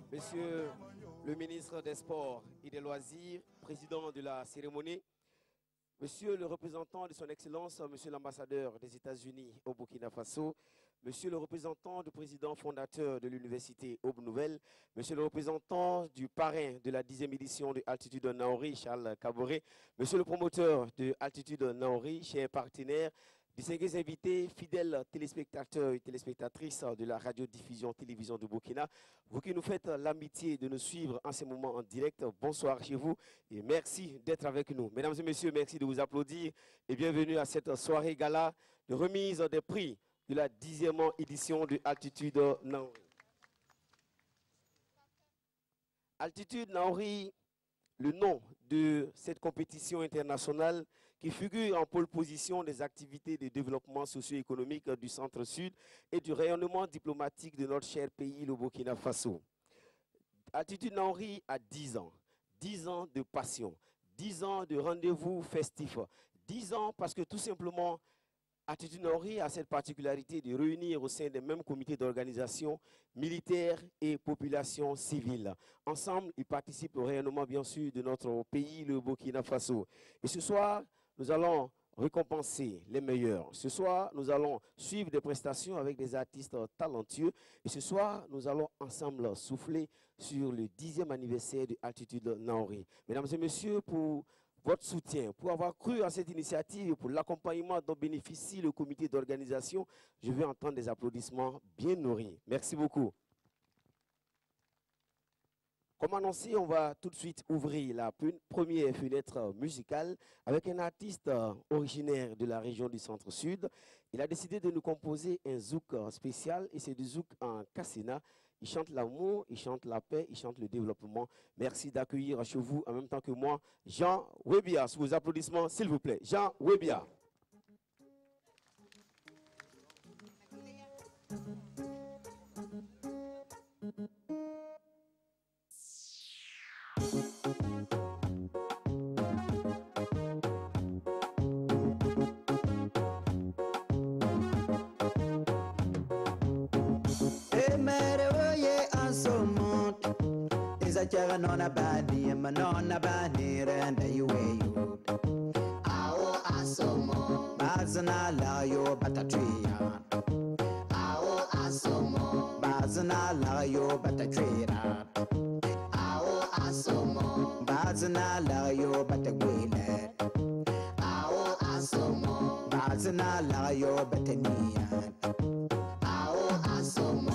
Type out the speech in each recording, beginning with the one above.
Monsieur le ministre des Sports et des Loisirs, président de la cérémonie, Monsieur le représentant de son Excellence, Monsieur l'ambassadeur des États-Unis au Burkina Faso, Monsieur le représentant du président fondateur de l'université Aube Nouvelle, Monsieur le représentant du parrain de la 10e édition de Altitude Naori, Charles Caboret, Monsieur le promoteur de Altitude Naori, chers partenaires, distingués invités, fidèles téléspectateurs et téléspectatrices de la radiodiffusion télévision du Burkina, vous qui nous faites l'amitié de nous suivre en ce moment en direct, bonsoir chez vous et merci d'être avec nous. Mesdames et messieurs, merci de vous applaudir et bienvenue à cette soirée gala de remise des prix de la 10e édition de Altitude Naori. Altitude Naori, le nom de cette compétition internationale qui figure en pôle position des activités de développement socio-économique du Centre-Sud et du rayonnement diplomatique de notre cher pays, le Burkina Faso. Altitude Naori a 10 ans. 10 ans de passion, 10 ans de rendez-vous festifs, 10 ans parce que tout simplement, Altitude Naori a cette particularité de réunir au sein des mêmes comités d'organisation militaires et population civile. Ensemble, ils participent au rayonnement, bien sûr, de notre pays, le Burkina Faso. Et ce soir, nous allons récompenser les meilleurs. Ce soir, nous allons suivre des prestations avec des artistes talentueux. Et ce soir, nous allons ensemble souffler sur le 10e anniversaire de Altitude Naori. Mesdames et messieurs, pour votre soutien, pour avoir cru à cette initiative, pour l'accompagnement dont bénéficie le comité d'organisation, je veux entendre des applaudissements bien nourris. Merci beaucoup. Comme annoncé, on va tout de suite ouvrir la première fenêtre musicale avec un artiste originaire de la région du Centre-Sud. Il a décidé de nous composer un zouk spécial et c'est du zouk en Kassina. Il chante l'amour, il chante la paix, il chante le développement. Merci d'accueillir chez vous en même temps que moi, Jean Webia. Sous vos applaudissements, s'il vous plaît. Jean Webia. Chaga nona bani manona bani renda yueyu ao asomo bazana la yo batatria ao asomo bazana la yo batatria ao asomo bazana la yo batagwile ao asomo bazana la yo batania ao asomo.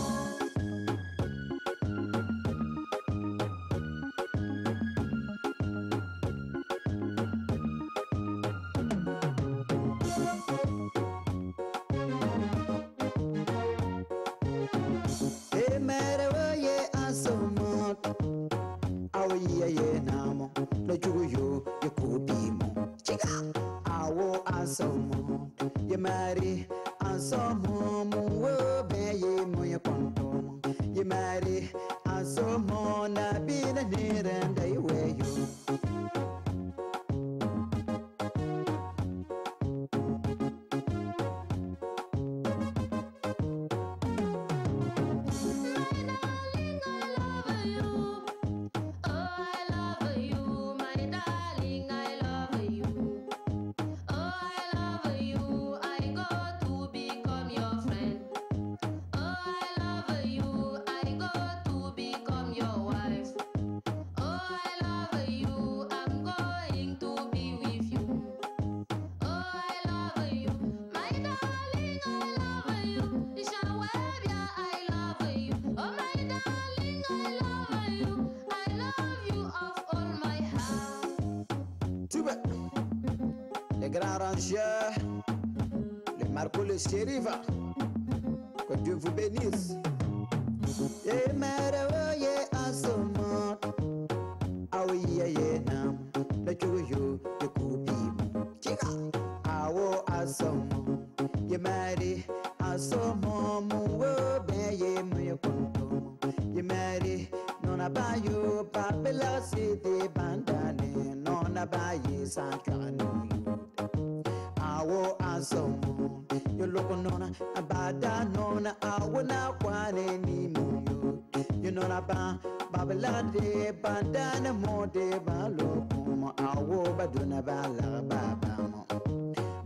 Le Marco le shérif, que Dieu vous bénisse. Et mère, en ce monde, ah oui, bayo papela sete bandane nona baye sankano awo asomo yo loko nona abada nona awona kwane ni muyo yo nona ba babela de bandane mode balo kuma awo baduna bala babamo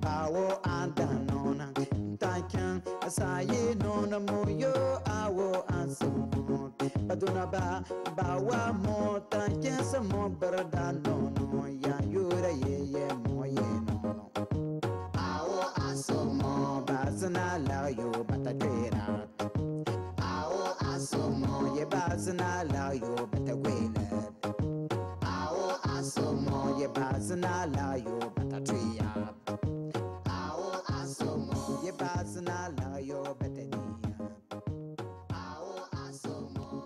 awo anda nona takan asaye nona muyo awo asomo baduna ba bawa mo takan samo berda nono ya yura ye moye nono awo asomo bazna la yo batatera awo asomo ye bazna la yo batagwela awo asomo ye bazna la yo batatria awo asomo ye bazna la yo batania awo asomo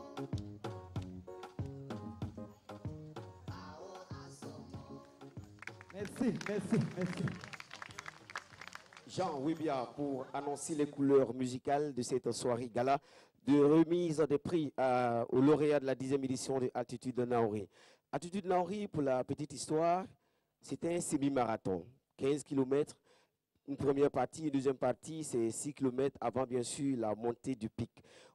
Merci, merci, merci. Jean Wibia pour annoncer les couleurs musicales de cette soirée gala de remise des prix aux lauréats de la 10e édition de Altitude Naori. Altitude Naori, pour la petite histoire, c'était un semi-marathon, 15 km, une première partie, une deuxième partie, c'est 6 km avant bien sûr la montée du pic.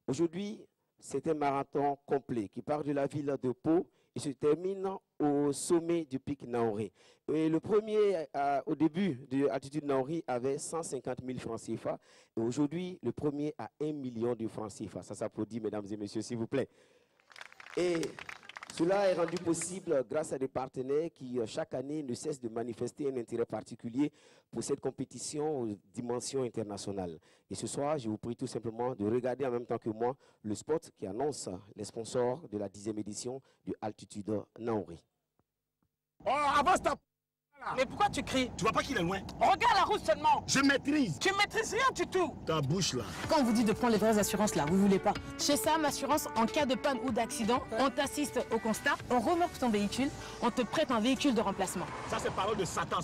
Aujourd'hui, c'est un marathon complet qui part de la ville de Pau et se termine au sommet du pic Naori. Et le premier, au début de Altitude Naori, avait 150 000 francs CFA. Et aujourd'hui, le premier a 1 million de francs CFA. Ça s'applaudit, mesdames et messieurs, s'il vous plaît. Et cela est rendu possible grâce à des partenaires qui, chaque année, ne cessent de manifester un intérêt particulier pour cette compétition aux dimensions internationales. Et ce soir, je vous prie tout simplement de regarder en même temps que moi le spot qui annonce les sponsors de la 10e édition de Altitude Naori. Oh, avance ta... Mais pourquoi tu cries? Tu vois pas qu'il est loin? Regarde la route seulement. Je maîtrise. Tu maîtrises rien du tout. Ta bouche là. Quand on vous dit de prendre les vraies assurances là, vous voulez pas. Chez Sam Assurance, en cas de panne ou d'accident, on t'assiste au constat, on remorque ton véhicule, on te prête un véhicule de remplacement. Ça c'est parole de Satan.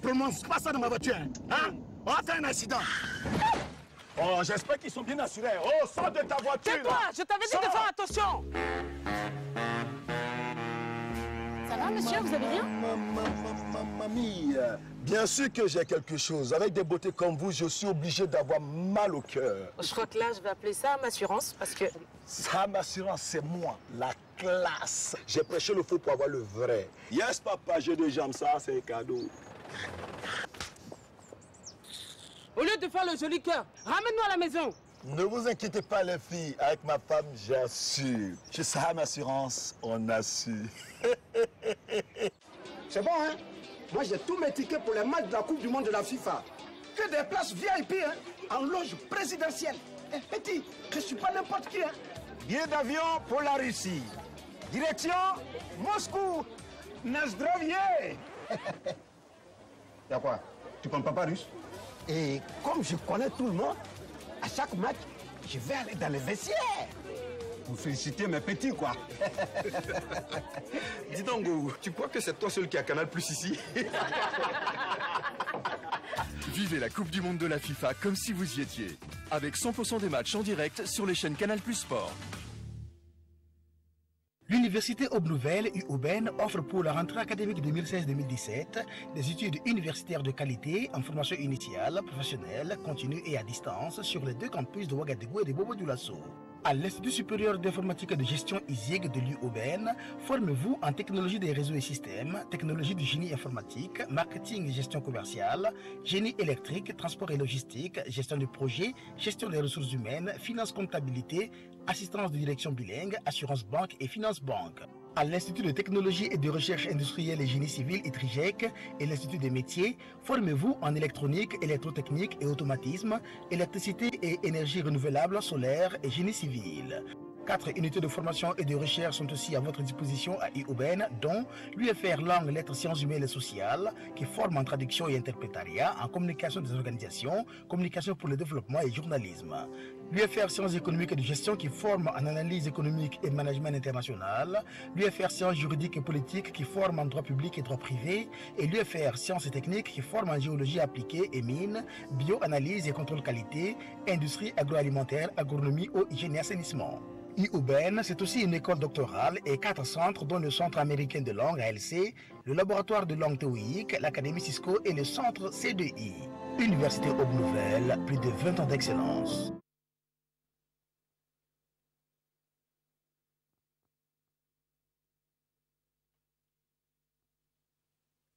Prononce pas ça dans ma voiture. Hein? On va faire un accident. Oh, j'espère qu'ils sont bien assurés. Oh, sors de ta voiture. Tais-toi, je t'avais dit de faire attention. Ça va, monsieur, vous avez rien? Mamie, bien sûr que j'ai quelque chose. Avec des beautés comme vous, je suis obligé d'avoir mal au cœur. Je crois que là, je vais appeler Sam Assurance parce que... Sam Assurance, c'est moi, la classe. J'ai prêché le faux pour avoir le vrai. Yes, papa, j'ai des jambes, ça, c'est un cadeau. Au lieu de faire le joli cœur, ramène-nous à la maison. Ne vous inquiétez pas, les filles. Avec ma femme, j'assure. Chez Sam Assurance, on assure. C'est bon, hein? Moi, j'ai tous mes tickets pour les matchs de la Coupe du Monde de la FIFA. Que des places VIP, hein? En loge présidentielle. Eh, petit, je suis pas n'importe qui, hein? Billet d'avion pour la Russie. Direction Moscou. Nazdrovie. Y'a quoi? Tu comprends pas russe? Et comme je connais tout le monde, à chaque match, je vais aller dans les vestiaires. Vous félicitez mes petits, quoi. Dis donc, Go, tu crois que c'est toi seul qui a Canal Plus ici? Vivez la Coupe du Monde de la FIFA comme si vous y étiez. Avec 100% des matchs en direct sur les chaînes Canal Plus Sport. L'Université Aube-Nouvelle, UOBN, offre pour la rentrée académique 2016-2017 des études universitaires de qualité en formation initiale, professionnelle, continue et à distance sur les deux campus de Ouagadougou et de Bobo-Dioulasso. À l'Institut supérieur d'informatique et de gestion ISIG de l'UOBN, formez-vous en technologie des réseaux et systèmes, technologie du génie informatique, marketing et gestion commerciale, génie électrique, transport et logistique, gestion de projet, gestion des ressources humaines, finance comptabilité, assistance de direction bilingue, assurance banque et finance banque. À l'Institut de technologie et de recherche industrielle et génie civil ITRIGEC et l'Institut des métiers, formez-vous en électronique, électrotechnique et automatisme, électricité et énergie renouvelable, solaire et génie civil. 4 unités de formation et de recherche sont aussi à votre disposition à UOBN, dont l'UFR Langue, Lettres, Sciences Humaines et Sociales, qui forme en traduction et interprétariat, en communication des organisations, communication pour le développement et journalisme. L'UFR Sciences économiques et de gestion qui forme en analyse économique et management international, l'UFR Sciences juridiques et politiques qui forme en droit public et droit privé, et l'UFR Sciences et techniques qui forme en géologie appliquée et mines, bioanalyse et contrôle qualité, industrie agroalimentaire, agronomie, eau, hygiène et assainissement. UOBEN, c'est aussi une école doctorale et 4 centres, dont le Centre américain de langue ALC, le laboratoire de langue théorique, l'Académie Cisco et le Centre C2I. Université Aube Nouvelle, plus de 20 ans d'excellence.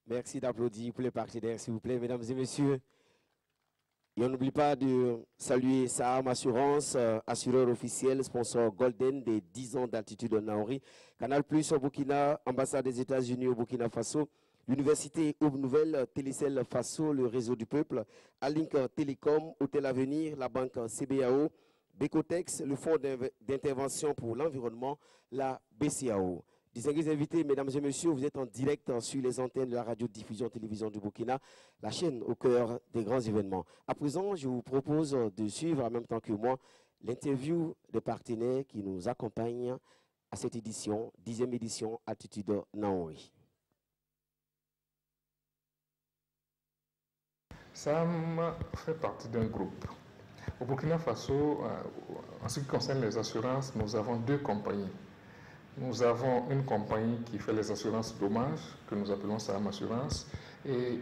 Merci d'applaudir pour les partenaires, s'il vous plaît, mesdames et messieurs. Et on n'oublie pas de saluer Saham Assurance, assureur officiel, sponsor Golden des 10 ans d'altitude en Naouri, Canal Plus au Burkina, ambassade des États-Unis au Burkina Faso, l'Université Aube Nouvelle, Télécel Faso, le réseau du peuple, Alink Télécom, Hôtel Avenir, la banque CBAO, Becotex, le Fonds d'intervention pour l'environnement, la BCAO. Distingués invités, mesdames et messieurs, vous êtes en direct sur les antennes de la radio-diffusion télévision du Burkina, la chaîne au cœur des grands événements. À présent, je vous propose de suivre en même temps que moi l'interview des partenaires qui nous accompagnent à cette édition, 10e édition Altitude Naouri. SAM fait partie d'un groupe. Au Burkina Faso, en ce qui concerne les assurances, nous avons 2 compagnies. Nous avons une compagnie qui fait les assurances dommages, que nous appelons SAM Assurance, et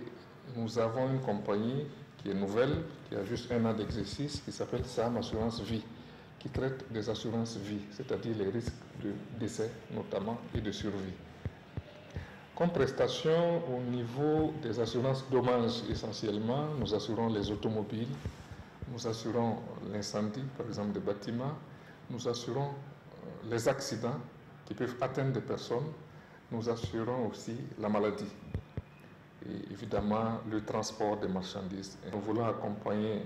nous avons une compagnie qui est nouvelle, qui a juste 1 an d'exercice, qui s'appelle SAM Assurance Vie, qui traite des assurances vie, c'est-à-dire les risques de décès notamment et de survie. Comme prestation, au niveau des assurances dommages essentiellement, nous assurons les automobiles, nous assurons l'incendie, par exemple des bâtiments, nous assurons les accidents qui peuvent atteindre des personnes, nous assurons aussi la maladie et évidemment le transport des marchandises. Et nous voulons accompagner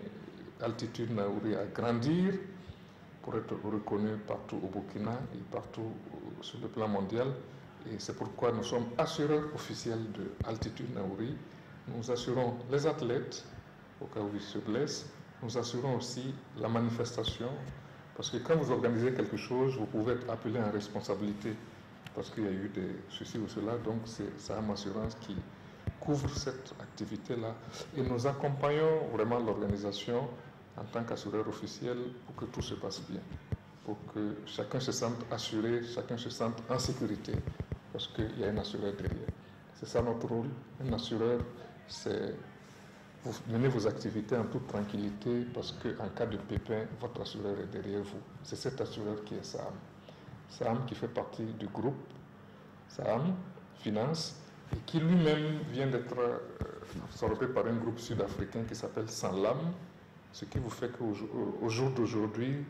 Altitude Naouri à grandir pour être reconnu partout au Burkina et partout sur le plan mondial. Et c'est pourquoi nous sommes assureurs officiels de Altitude Naouri. Nous assurons les athlètes au cas où ils se blessent. Nous assurons aussi la manifestation. Parce que quand vous organisez quelque chose, vous pouvez être appelé en responsabilité parce qu'il y a eu des ceci ou cela. Donc c'est SAM Assurance qui couvre cette activité-là. Et nous accompagnons vraiment l'organisation en tant qu'assureur officiel pour que tout se passe bien. Pour que chacun se sente assuré, chacun se sente en sécurité. Parce qu'il y a un assureur derrière. C'est ça notre rôle. Un assureur, c'est vous menez vos activités en toute tranquillité parce qu'en cas de pépin, votre assureur est derrière vous. C'est cet assureur qui est SAM. SAM qui fait partie du groupe SAM Finance et qui lui-même vient d'être absorbé par un groupe sud-africain qui s'appelle Sanlam, ce qui vous fait qu'au jour d'aujourd'hui,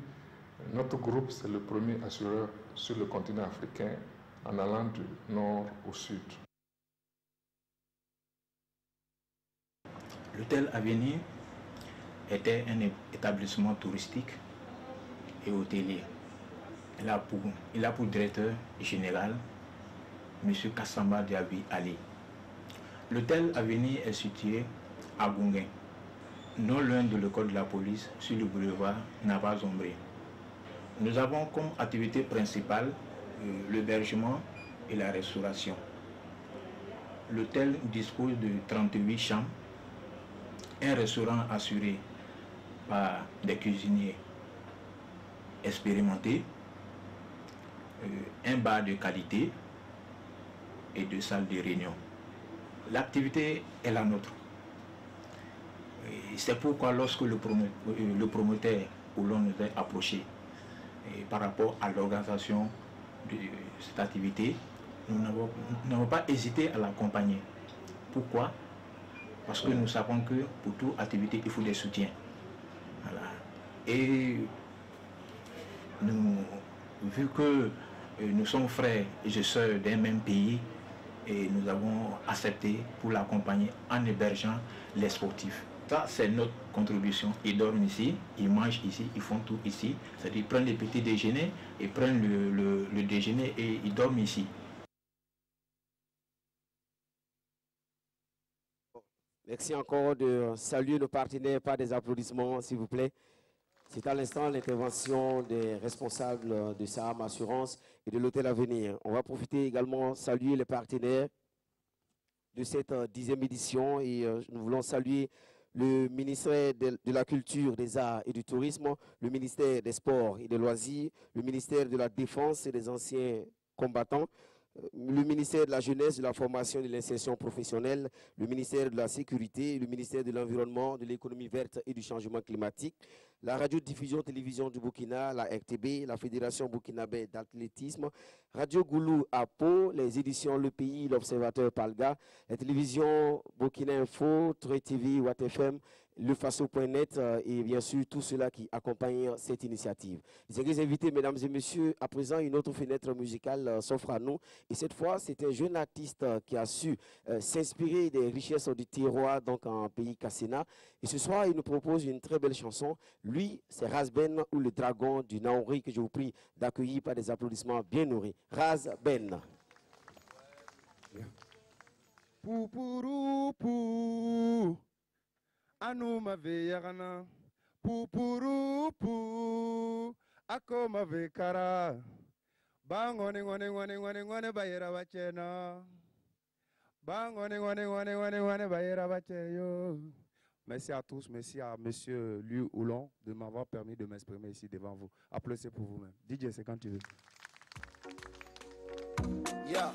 notre groupe, c'est le premier assureur sur le continent africain en allant du nord au sud. L'hôtel Avenir était un établissement touristique et hôtelier. Il a pour directeur général M. Kassamba Diaby Ali. L'hôtel Avenir est situé à Gunguin, non loin de l'école de la police, sur le boulevard Nava-Zombré. Nous avons comme activité principale l'hébergement et la restauration. L'hôtel dispose de 38 chambres, un restaurant assuré par des cuisiniers expérimentés, un bar de qualité et 2 salles de réunion. L'activité est la nôtre. C'est pourquoi lorsque le promoteur où l'on nous a approché par rapport à l'organisation de cette activité, nous n'avons pas hésité à l'accompagner. Pourquoi? Parce que nous savons que pour toute activité, il faut des soutiens. Voilà. Et vu que nous sommes frères et sœurs d'un même pays, et nous avons accepté pour l'accompagner en hébergeant les sportifs. Ça, c'est notre contribution. Ils dorment ici, ils mangent ici, ils font tout ici. C'est-à-dire ils prennent le petit déjeuner, ils prennent le déjeuner et ils dorment ici. Merci encore de saluer nos partenaires par des applaudissements, s'il vous plaît. C'est à l'instant l'intervention des responsables de SAM Assurance et de l'Hôtel Avenir. On va profiter également de saluer les partenaires de cette 10e édition et nous voulons saluer le ministère de la Culture, des Arts et du Tourisme, le ministère des Sports et des Loisirs, le ministère de la Défense et des Anciens Combattants, le ministère de la Jeunesse, de la Formation et de l'Insertion professionnelle, le ministère de la Sécurité, le ministère de l'Environnement, de l'Économie verte et du Changement climatique, la Radio-Diffusion Télévision du Burkina, la RTB, la Fédération burkinabé d'athlétisme, Radio Goulou à Pau, les éditions Le Pays, l'Observateur Palga, la télévision Burkina Info, Troy TV, Watt FM, lefaso.net et bien sûr tout cela qui accompagne cette initiative. Les invités, mesdames et messieurs, à présent une autre fenêtre musicale s'offre à nous et cette fois c'est un jeune artiste qui a su s'inspirer des richesses du terroir donc en pays Kassena et ce soir il nous propose une très belle chanson. Lui c'est Razben ou le dragon du Naouri que je vous prie d'accueillir par des applaudissements bien nourris. Razben. Poupourou Anu mave yagana pupuru pu ako mave kara bangone ngone bayera bachena bangone ngone bayera bacheyo. Merci à tous, merci à monsieur Liu Oulon de m'avoir permis de m'exprimer ici devant vous. Applaudissez pour vous-même. DJ, c'est quand tu veux. Yeah,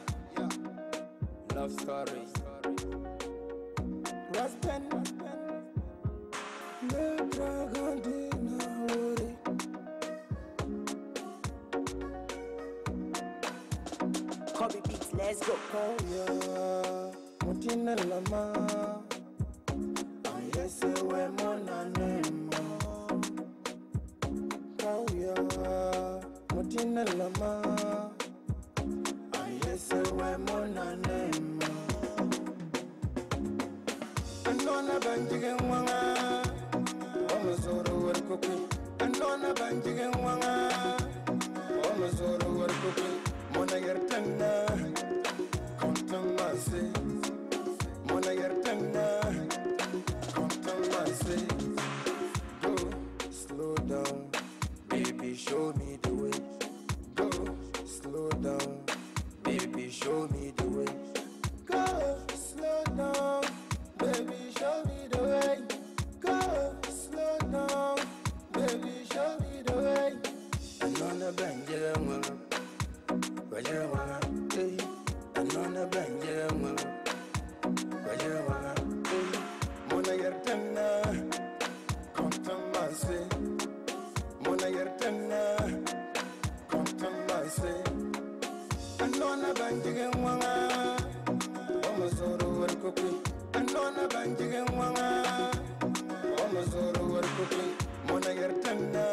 love story. Razben. Le dragon du Naouri. Kobe Beats, let's go. Kauya, mutina lama. Ayese we monanemo. Kauya, mutina lama. Ayese we monanemo. Anona banjige mwanga. Omazoro warkoke, andona banjige mwanga. Omazoro warkoke, mona yertanga, kontamase. Mona yertanga, kontamase. Go, slow down, baby, show me the way. Go, slow down, baby, show me the way. Go, slow down, baby, show me the way. Go, slow down, baby, show me the way. Anona banjira mwanga, bajira mwanga, hey. Anona banjira mwanga, bajira mwanga, hey. Mona yertanga, kontamase. Mona yertanga, kontamase. Anona banjira mwanga, omazoro warkoke. Anona banjira mwanga. Omazoro warkoke, mona yertanga,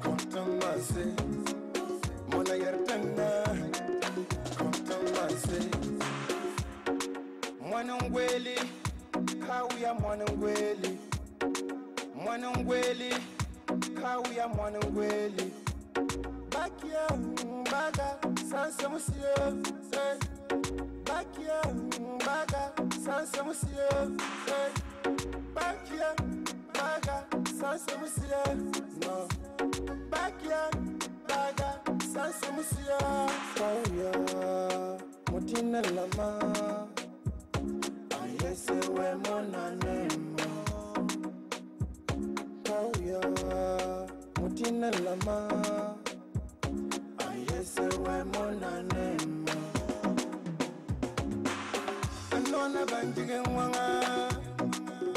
kontamase. Mona yertanga, kontamase. Mwanangweli, kauya mwanangweli. Mwanangweli, kauya mwanangweli. Bakia mbaga, sansa musio, Bakia mbaga, sansa musio, Bakia baga, sansa musia, no. Bakia baga, sansa musia. Kauya, mutina lama. Ayese we monanemo. Kauya, mutina lama. Ayese we monanemo. Anona banjige mwanga.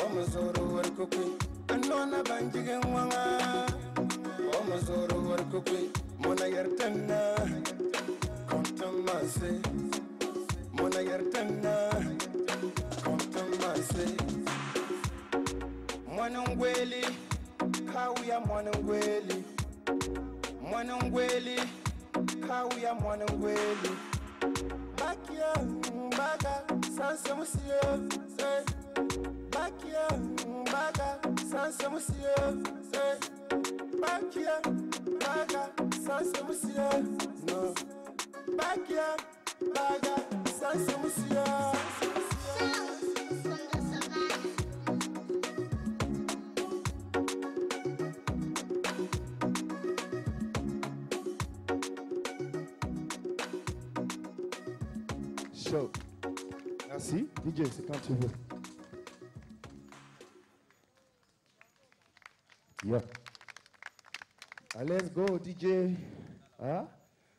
Omazoro warkoke, anona banjige mwanga. Omazoro warkoke, mona yertanga, kontamase. Mona yertanga, kontamase. Mwanangweli, kauya mwanangweli. Mwanangweli, kauya mwanangweli. Bakia mbaga, sansa musio, Bakia baga, sansa musio, Bakia baga, sansa musio, no. Bakia baga, sansa musio. Show. Merci. DJ, c'est quand tu veux. Yeah. Let's go, DJ. Hein?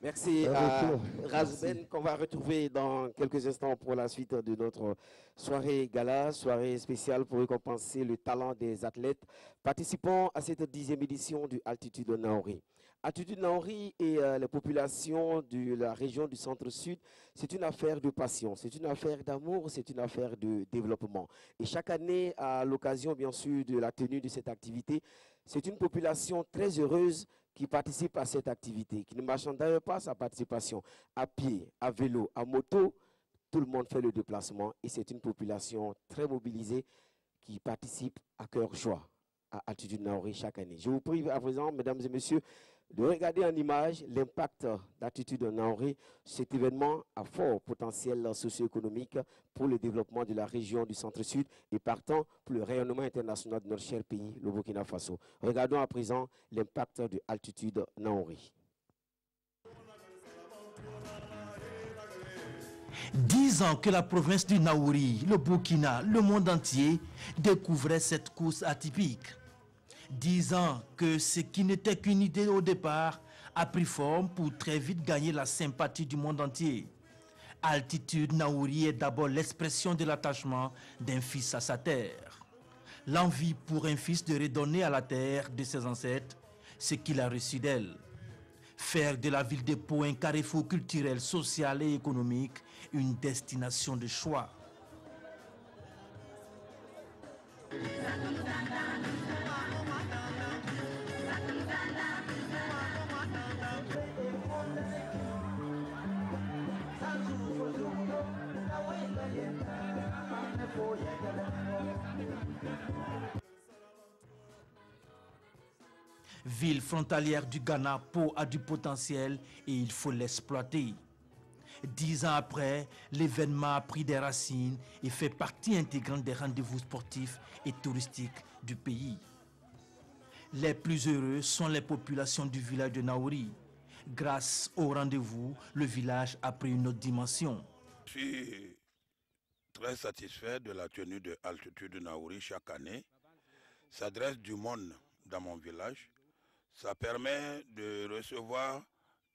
Merci à Razben qu'on va retrouver dans quelques instants pour la suite de notre soirée gala, soirée spéciale pour récompenser le talent des athlètes participant à cette 10e édition du Altitude Naouri. Altitude Naouri et les populations de la région du Centre-Sud, c'est une affaire de passion, c'est une affaire d'amour, c'est une affaire de développement. Et chaque année, à l'occasion bien sûr de la tenue de cette activité, c'est une population très heureuse qui participe à cette activité, qui ne marchandise pas sa participation à pied, à vélo, à moto. Tout le monde fait le déplacement et c'est une population très mobilisée qui participe à cœur joie à Altitude Naouri chaque année. Je vous prie à présent, mesdames et messieurs, de regarder en image l'impact d'Altitude Naouri. Cet événement a fort potentiel socio-économique pour le développement de la région du Centre-Sud et partant pour le rayonnement international de notre cher pays, le Burkina Faso. Regardons à présent l'impact de Altitude Naouri. 10 ans que la province du Naouri, le Burkina, le monde entier découvrait cette course atypique. 10 ans que ce qui n'était qu'une idée au départ a pris forme pour très vite gagner la sympathie du monde entier. Altitude Naouri est d'abord l'expression de l'attachement d'un fils à sa terre. L'envie pour un fils de redonner à la terre de ses ancêtres ce qu'il a reçu d'elle. Faire de la ville de Pau un carrefour culturel, social et économique, une destination de choix. Ville frontalière du Ghana, Pau a du potentiel et il faut l'exploiter. 10 ans après, l'événement a pris des racines et fait partie intégrante des rendez-vous sportifs et touristiques du pays. Les plus heureux sont les populations du village de Naouri. Grâce au rendez-vous, le village a pris une autre dimension. Je suis très satisfait de la tenue de Altitude Naouri chaque année. Ça dresse du monde dans mon village. Ça permet de recevoir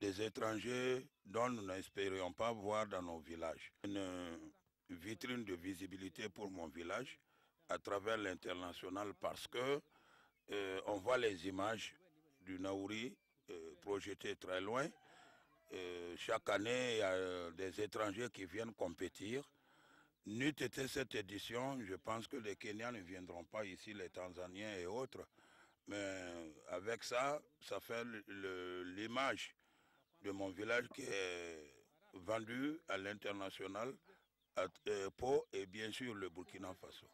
des étrangers dont nous n'espérions pas voir dans nos villages. Une vitrine de visibilité pour mon village à travers l'international parce que on voit les images du Naouri projetées très loin. Chaque année, il y a des étrangers qui viennent compétir. N'eût été cette édition, je pense que les Kenyans ne viendront pas ici, les Tanzaniens et autres. Mais avec ça, ça fait l'image de mon village qui est vendue à l'international, à Pau et bien sûr le Burkina Faso.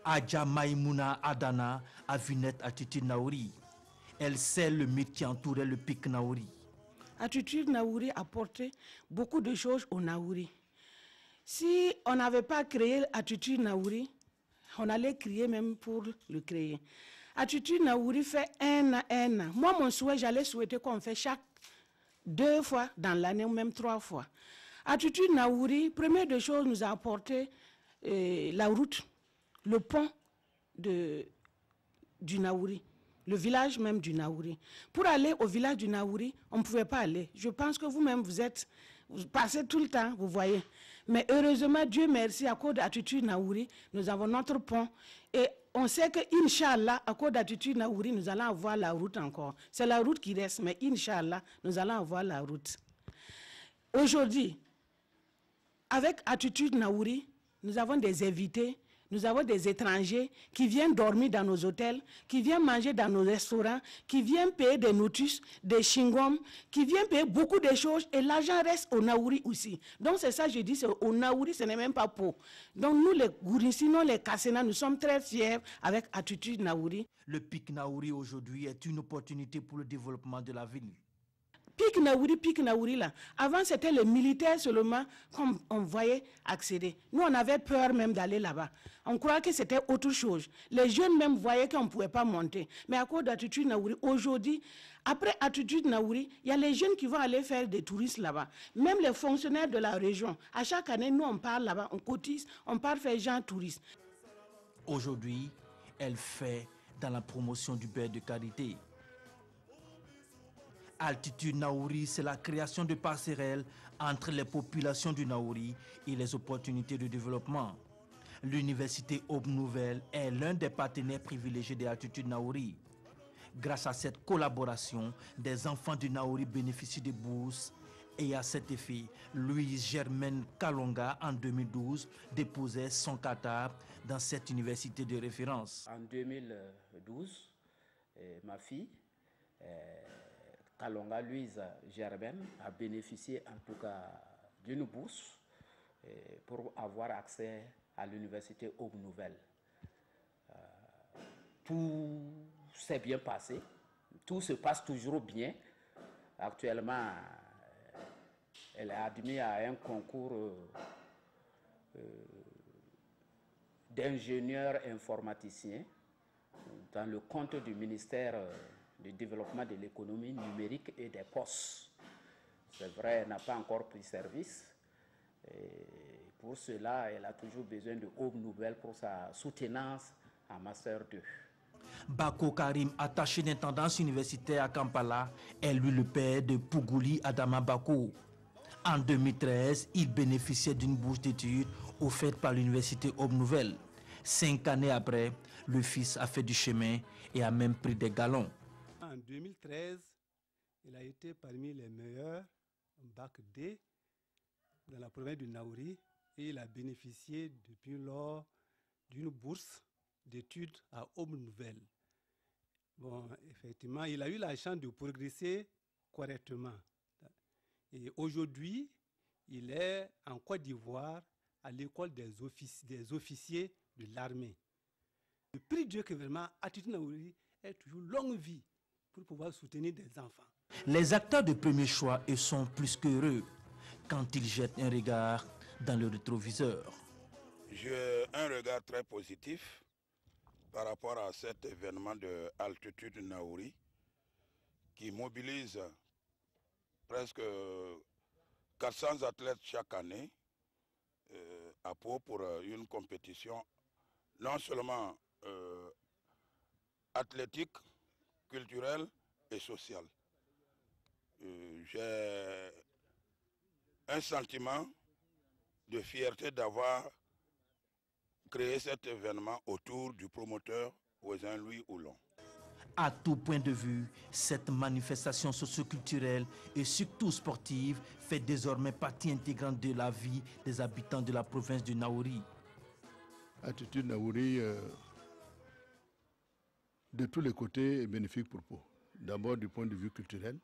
Adja Maïmouna Adana a vu naître Altitude Naouri. Elle sait le mythe qui entourait le pic Naouri. Altitude Naouri a apporté beaucoup de choses au Naouri. Si on n'avait pas créé Altitude Naouri, on allait crier même pour le créer. Altitude Naouri fait un an. Moi, mon souhait, j'allais souhaiter qu'on fait chaque 2 fois dans l'année ou même 3 fois. Altitude Naouri, première des choses, nous a apporté la route, le pont du Naouri, le village même du Naouri. Pour aller au village du Naouri, on ne pouvait pas aller. Je pense que vous-même, vous passez tout le temps, vous voyez. Mais heureusement, Dieu merci, à cause d'Altitude Naouri, nous avons notre pont. Et on sait que, Inch'Allah, à cause d'Altitude Naouri, nous allons avoir la route encore. C'est la route qui reste, mais Inch'Allah, nous allons avoir la route. Aujourd'hui, avec Altitude Naouri, nous avons des invités, nous avons des étrangers qui viennent dormir dans nos hôtels, qui viennent manger dans nos restaurants, qui viennent payer des notus, des chingom, qui viennent payer beaucoup de choses et l'argent reste au Naouri aussi. Donc c'est ça, je dis, c'est au Naouri, ce n'est même pas Pau. Donc nous, les Gourissi, les Kassena, nous sommes très fiers avec Altitude Naouri. Le pic Naouri aujourd'hui est une opportunité pour le développement de la ville. Pic Naouri là. Avant, c'était les militaires seulement qu'on voyait accéder. Nous, on avait peur même d'aller là-bas. On croyait que c'était autre chose. Les jeunes même voyaient qu'on ne pouvait pas monter. Mais à cause d'Altitude Naouri, aujourd'hui, après Altitude Naouri, il y a les jeunes qui vont aller faire des touristes là-bas. Même les fonctionnaires de la région. À chaque année, nous, on part là-bas, on cotise, on part faire gens touristes. Aujourd'hui, elle fait dans la promotion du beurre de karité. Altitude Naouri, c'est la création de passerelles entre les populations du Naouri et les opportunités de développement. L'université Aube Nouvelle est l'un des partenaires privilégiés de Altitude Naouri. Grâce à cette collaboration, des enfants du Naouri bénéficient de bourses et à cet effet, Louise Germaine Kalonga, en 2012, déposait son cathare dans cette université de référence. En 2012, ma fille, Kalonga Louise Germaine, a bénéficié en tout cas d'une bourse pour avoir accès à l'université Aube Nouvelle. Tout s'est bien passé, tout se passe toujours bien. Actuellement, elle est admise à un concours d'ingénieur informaticien dans le compte du ministère du développement de l'économie numérique et des postes. C'est vrai, elle n'a pas encore pris service. Et pour cela, elle a toujours besoin de Aube Nouvelle pour sa soutenance en Master 2. Bako Karim, attaché d'intendance universitaire à Kampala, est lui le père de Pougouli Adama Bako. En 2013, il bénéficiait d'une bourse d'études offerte par l'université Aube Nouvelle. 5 années après, le fils a fait du chemin et a même pris des galons. En 2013, il a été parmi les meilleurs bac D dans la province du Naouri et il a bénéficié depuis lors d'une bourse d'études à Aube Nouvelle. Bon, effectivement, il a eu la chance de progresser correctement. Et aujourd'hui, il est en Côte d'Ivoire à l'école des officiers de l'armée. Je prie Dieu que vraiment Altitude Naouri ait toujours longue vie pour pouvoir soutenir des enfants. Les acteurs de premier choix sont plus qu'heureux quand ils jettent un regard dans le rétroviseur. J'ai un regard très positif par rapport à cet événement de Altitude Naouri qui mobilise presque 400 athlètes chaque année à Pau pour une compétition non seulement athlétique, culturelle et sociale. J'ai un sentiment de fierté d'avoir créé cet événement autour du promoteur Ouezin Louis Oulon. À tout point de vue, cette manifestation socioculturelle et surtout sportive fait désormais partie intégrante de la vie des habitants de la province du Naouri. Altitude Naouri, de tous les côtés, est bénéfique pour Pau. D'abord du point de vue culturel.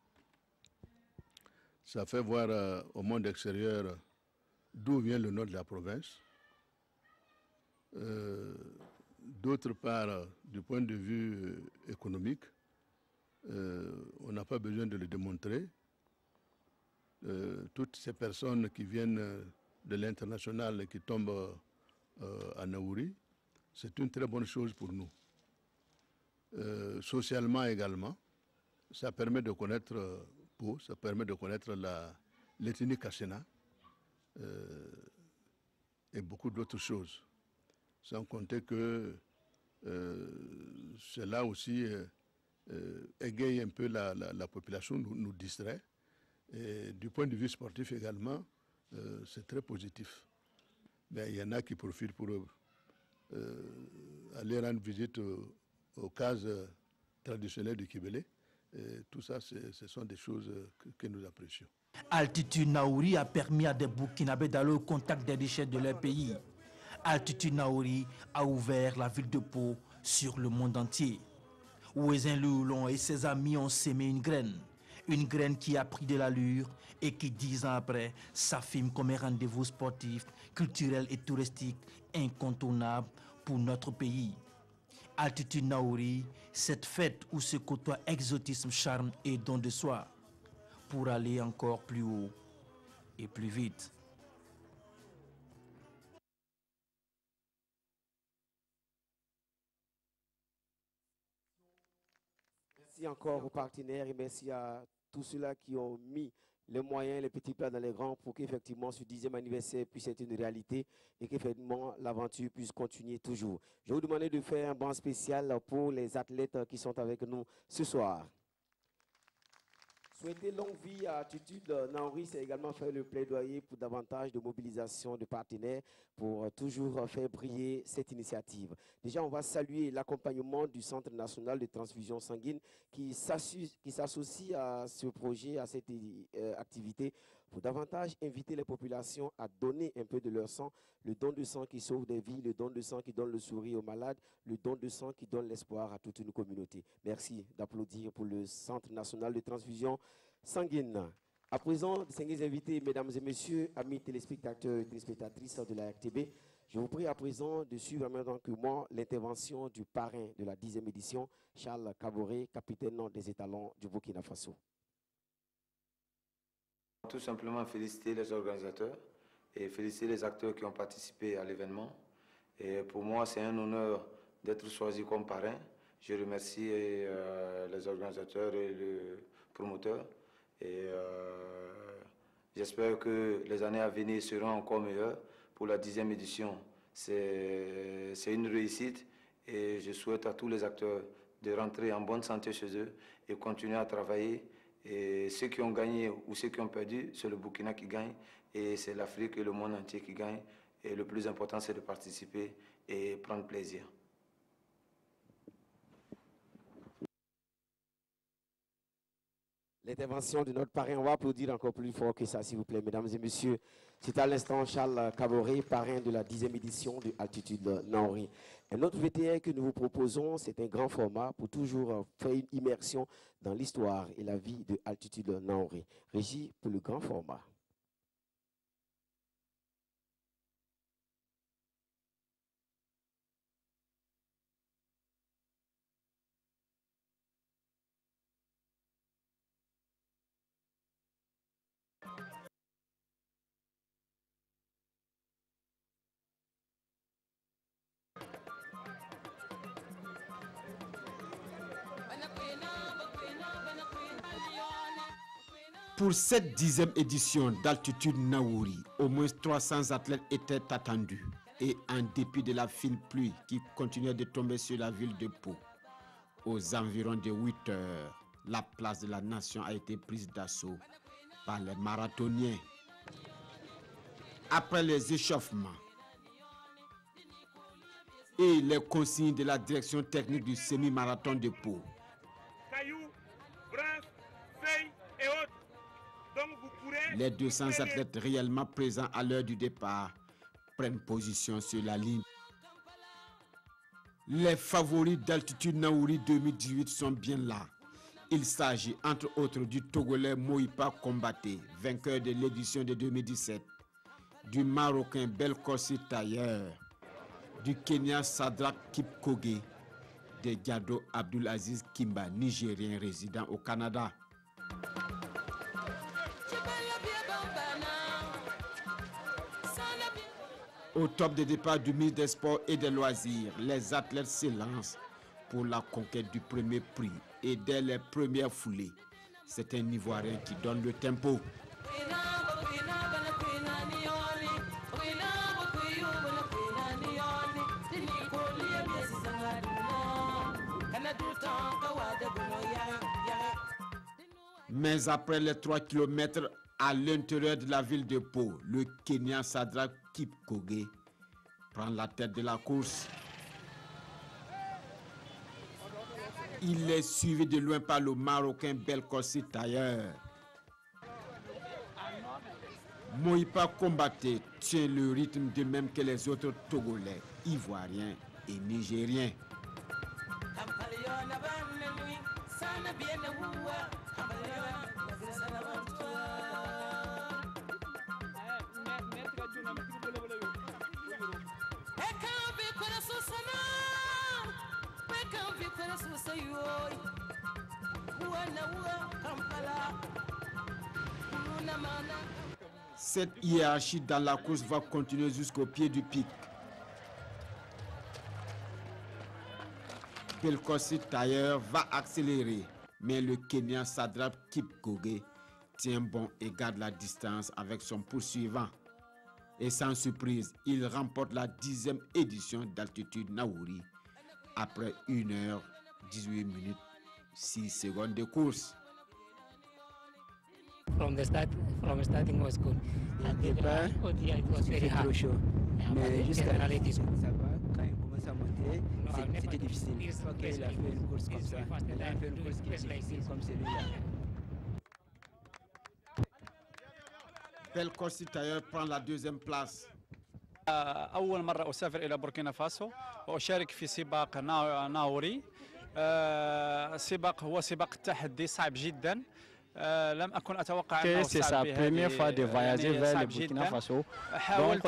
Ça fait voir au monde extérieur d'où vient le nord de la province. D'autre part, du point de vue économique, on n'a pas besoin de le démontrer. Toutes ces personnes qui viennent de l'international et qui tombent à Naouri, c'est une très bonne chose pour nous. Socialement également, ça permet de connaître Pau, ça permet de connaître l'ethnie Kassena et beaucoup d'autres choses. Sans compter que cela aussi égaye un peu la population, nous distrait. Et du point de vue sportif également, c'est très positif. Mais il y en a qui profitent pour aller rendre visite aux cases traditionnelles du Kibélé. Et tout ça, ce sont des choses que nous apprécions. Altitude Naouri a permis à des Burkinabés d'aller au contact des richesses de leur pays. Altitude Naouri a ouvert la ville de Pau sur le monde entier. Ouezin Louis Oulon et ses amis ont sémé une graine qui a pris de l'allure et qui, 10 ans après, s'affirme comme un rendez-vous sportif, culturel et touristique incontournable pour notre pays. Altitude Naouri, cette fête où se côtoient exotisme, charme et don de soi, pour aller encore plus haut et plus vite. Merci encore aux partenaires et merci à tous ceux-là qui ont mis les moyens, les petits plats dans les grands pour qu'effectivement ce 10e anniversaire puisse être une réalité et qu'effectivement l'aventure puisse continuer toujours. Je vais vous demander de faire un banc spécial pour les athlètes qui sont avec nous ce soir. Souhaiter longue vie à Attitude Naouri, c'est également faire le plaidoyer pour davantage de mobilisation de partenaires pour toujours faire briller cette initiative. Déjà, on va saluer l'accompagnement du Centre national de transfusion sanguine qui s'associe à ce projet, à cette activité, pour davantage inviter les populations à donner un peu de leur sang, le don de sang qui sauve des vies, le don de sang qui donne le sourire aux malades, le don de sang qui donne l'espoir à toute une communauté. Merci d'applaudir pour le Centre national de transfusion sanguine. À présent, distingués invités, mesdames et messieurs, amis téléspectateurs et téléspectatrices de la RTB, je vous prie à présent de suivre en même temps que moi l'intervention du parrain de la 10e édition, Charles Kaboré, capitaine des étalons du Burkina Faso. Tout simplement féliciter les organisateurs et féliciter les acteurs qui ont participé à l'événement. Et pour moi, c'est un honneur d'être choisi comme parrain. Je remercie les organisateurs et le promoteur. Et j'espère que les années à venir seront encore meilleures. Pour la 10e édition, c'est une réussite et je souhaite à tous les acteurs de rentrer en bonne santé chez eux et continuer à travailler. Et ceux qui ont gagné ou ceux qui ont perdu, c'est le Burkina qui gagne et c'est l'Afrique et le monde entier qui gagne. Et le plus important, c'est de participer et prendre plaisir. L'intervention de notre parrain, on va applaudir encore plus fort que ça, s'il vous plaît, mesdames et messieurs. C'est à l'instant Charles Kaboré, parrain de la 10e édition de Altitude Naouri. Un autre VTR que nous vous proposons, c'est un grand format pour toujours faire une immersion dans l'histoire et la vie de Altitude Naouri. Régie pour le grand format. Pour cette 10e édition d'Altitude Naouri, au moins 300 athlètes étaient attendus. Et en dépit de la fine pluie qui continuait de tomber sur la ville de Pau, aux environs de 8 heures, la place de la Nation a été prise d'assaut par les marathoniens. Après les échauffements et les consignes de la direction technique du semi-marathon de Pau, cailloux, branches, feuilles et autres. Donc vous pourrez... Les 200 athlètes réellement présents à l'heure du départ prennent position sur la ligne. Les favoris d'Altitude Naouri 2018 sont bien là. Il s'agit entre autres du Togolais Moïpa Kombaté, vainqueur de l'édition de 2017, du Marocain Belkossi Tayer, du Kenya Sadrak Kipkoge, de Diado Abdulaziz Kimba, Nigérien résident au Canada. Au top des départs du ministre des Sports et des Loisirs, les athlètes s'élancent pour la conquête du premier prix. Et dès les premières foulées, c'est un Ivoirien qui donne le tempo. Mais après les 3 kilomètres à l'intérieur de la ville de Pau, le Kenyan Sadrak Kipkoge prend la tête de la course. Il est suivi de loin par le Marocain Belkossi Tayer. Moïpa Kombaté tient le rythme de même que les autres Togolais, Ivoiriens et Nigériens. Cette hiérarchie dans la course va continuer jusqu'au pied du pic. Belkossi Tayer va accélérer, mais le Kenyan Sadrak Kipkoge tient bon et garde la distance avec son poursuivant. Et sans surprise, il remporte la 10e édition d'Altitude Naouri après 1h18 minutes 6 secondes de course. From starting was good. It was very hard. Mais jusqu'à ça va, quand il commence à monter, c'était difficile. Il a fait une course comme ça. Il a fait une course qui est difficile comme celui-là. Bel Corsi-Tailleur prend la 2e place. أول مرة أسافر إلى بوركينا فاسو وأشارك في سباق ناوري. السباق هو سباق تحدي صعب جدا. C'est sa première fois de voyager vers le Burkina Faso. Donc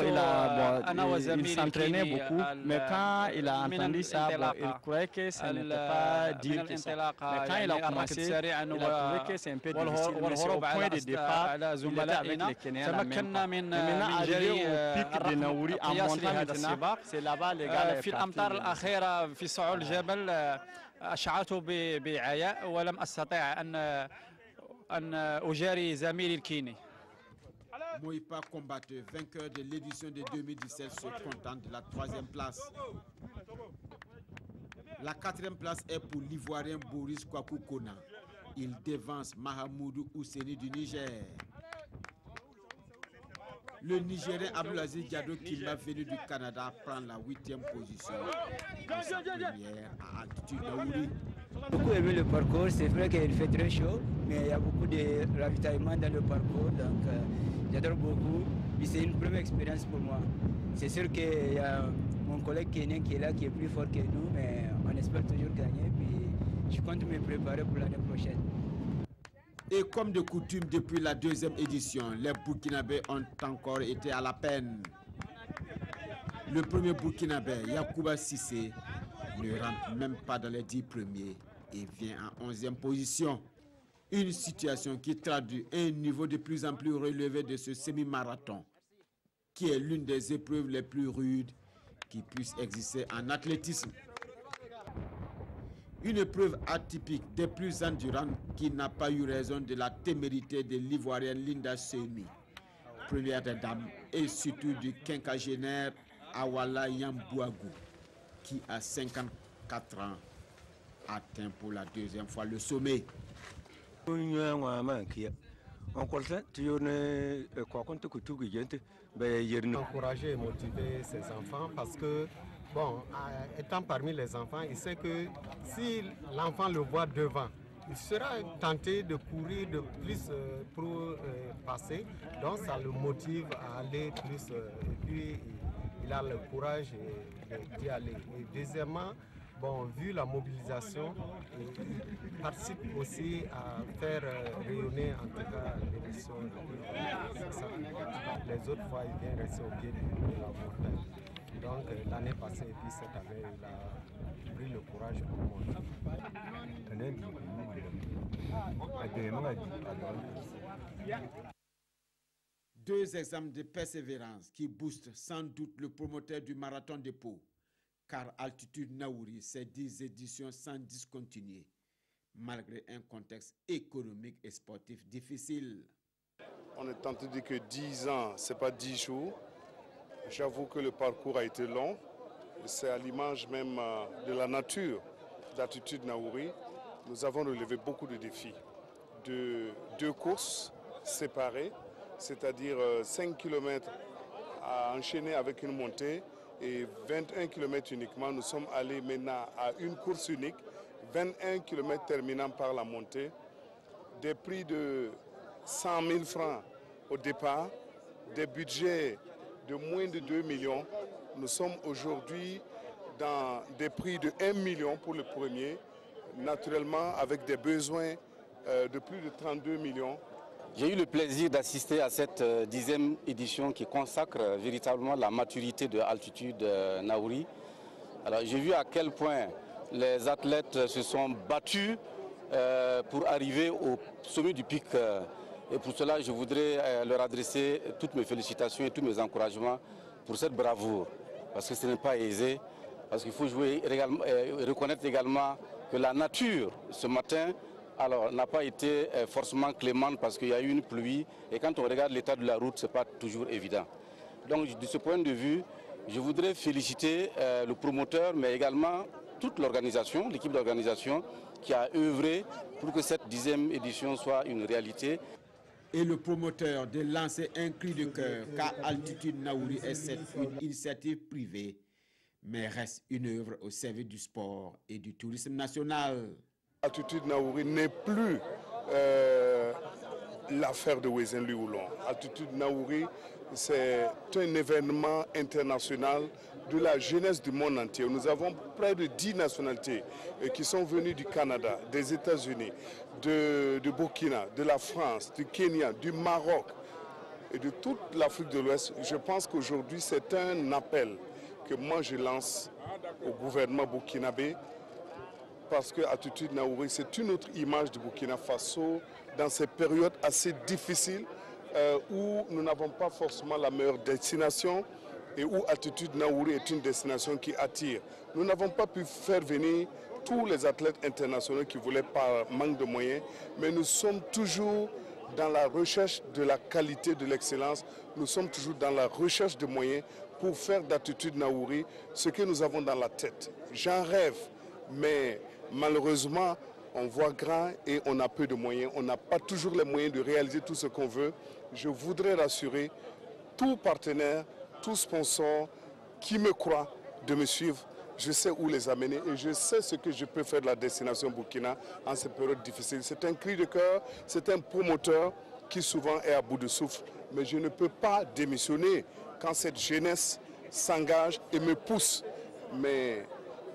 il s'entraînait beaucoup, mais quand il a entendu ça, il croyait que ce n'était pas dur que ça. Mais quand il a commencé, il a trouvé que c'est un peu difficile. Mais c'est au point de départ, il était avec les Kenyans la même temps. Et maintenant, arrivé au pic de Naouri, en montant maintenant, c'est là-bas les gars. في الأمطار الأخيرة في صعود الجبل أشعرت بعياء ولم أستطيع أن أجاري زميلي الكيني. Moïpa combatteur, vainqueur de l'édition de 2017, se contente de la 3e place. La 4e place est pour l'Ivoirien Boris Kwaku Kona. Il devance Mahamoudou Ouseni du Niger. Le Nigérien Abdulaziz Diado Kimba venu du Canada prend la 8e position pour sa première à altitude Naouri. J'ai beaucoup aimé le parcours, c'est vrai qu'il fait très chaud, mais il y a beaucoup de ravitaillement dans le parcours, donc j'adore beaucoup. Puis c'est une première expérience pour moi. C'est sûr qu'il y a mon collègue kenyan qui est là, qui est plus fort que nous, mais on espère toujours gagner, puis je compte me préparer pour l'année prochaine. Et comme de coutume depuis la 2e édition, les Burkinabés ont encore été à la peine. Le premier Burkinabé, Yacouba Sissé, ne rentre même pas dans les 10 premiers et vient en 11e position. Une situation qui traduit un niveau de plus en plus relevé de ce semi-marathon, qui est l'une des épreuves les plus rudes qui puissent exister en athlétisme. Une épreuve atypique des plus endurantes qui n'a pas eu raison de la témérité de l'Ivoirienne Linda Semi, première des dames, et surtout du quinquagénaire Awala Yambouagou, qui à 54 ans atteint pour la 2e fois le sommet. Encourager et motiver ses enfants parce que, bon, étant parmi les enfants, il sait que si l'enfant le voit devant, il sera tenté de courir de plus pour passer. Donc ça le motive à aller plus et puis il a le courage d'y aller. Et deuxièmement, bon, vu la mobilisation, il participe aussi à faire rayonner en tout cas l'émission. Les autres fois, il vient rester au pied de la montagne. Donc l'année passée et puis cette année, il a pris le courage pour monter. 2 exemples de persévérance qui boostent sans doute le promoteur du marathon de Pau, car Altitude Naouri, c'est 10 éditions sans discontinuer, malgré un contexte économique et sportif difficile. On est tenté de dire que 10 ans, ce n'est pas 10 jours. J'avoue que le parcours a été long. C'est à l'image même de la nature d'Altitude Naouri. Nous avons relevé beaucoup de défis. De 2 courses séparées, c'est-à-dire 5 km à enchaîner avec une montée et 21 km uniquement. Nous sommes allés maintenant à une course unique, 21 km terminant par la montée. Des prix de 100 000 francs au départ, des budgets de moins de 2 millions. Nous sommes aujourd'hui dans des prix de 1 million pour le premier, naturellement avec des besoins de plus de 32 millions. J'ai eu le plaisir d'assister à cette 10e édition qui consacre véritablement la maturité de Altitude Naouri. Alors j'ai vu à quel point les athlètes se sont battus pour arriver au sommet du pic. Et pour cela, je voudrais leur adresser toutes mes félicitations et tous mes encouragements pour cette bravoure. Parce que ce n'est pas aisé, parce qu'il faut reconnaître également que la nature, ce matin, alors n'a pas été forcément clémente parce qu'il y a eu une pluie et quand on regarde l'état de la route, ce n'est pas toujours évident. Donc de ce point de vue, je voudrais féliciter le promoteur mais également toute l'organisation, l'équipe d'organisation qui a œuvré pour que cette 10e édition soit une réalité. Et le promoteur de lancer un cri de cœur car Altitude Naouri est une initiative privée mais reste une œuvre au service du sport et du tourisme national. Altitude Naouri n'est plus l'affaire de Wezenli Oulon. Altitude Naouri, c'est un événement international de la jeunesse du monde entier. Nous avons près de 10 nationalités qui sont venues du Canada, des États-Unis, de Burkina, de la France, du Kenya, du Maroc et de toute l'Afrique de l'Ouest. Je pense qu'aujourd'hui, c'est un appel que moi je lance au gouvernement burkinabé parce que Altitude Naouri, c'est une autre image du Burkina Faso dans ces périodes assez difficiles où nous n'avons pas forcément la meilleure destination et où Altitude Naouri est une destination qui attire. Nous n'avons pas pu faire venir tous les athlètes internationaux qui voulaient par manque de moyens, mais nous sommes toujours dans la recherche de la qualité, de l'excellence. Nous sommes toujours dans la recherche de moyens pour faire d'Altitude Naouri ce que nous avons dans la tête. J'en rêve, mais malheureusement, on voit grand et on a peu de moyens. On n'a pas toujours les moyens de réaliser tout ce qu'on veut. Je voudrais rassurer tout partenaire, tout sponsor qui me croit de me suivre. Je sais où les amener et je sais ce que je peux faire de la destination Burkina en ces périodes difficiles. C'est un cri de cœur, c'est un promoteur qui souvent est à bout de souffle. Mais je ne peux pas démissionner quand cette jeunesse s'engage et me pousse. Mais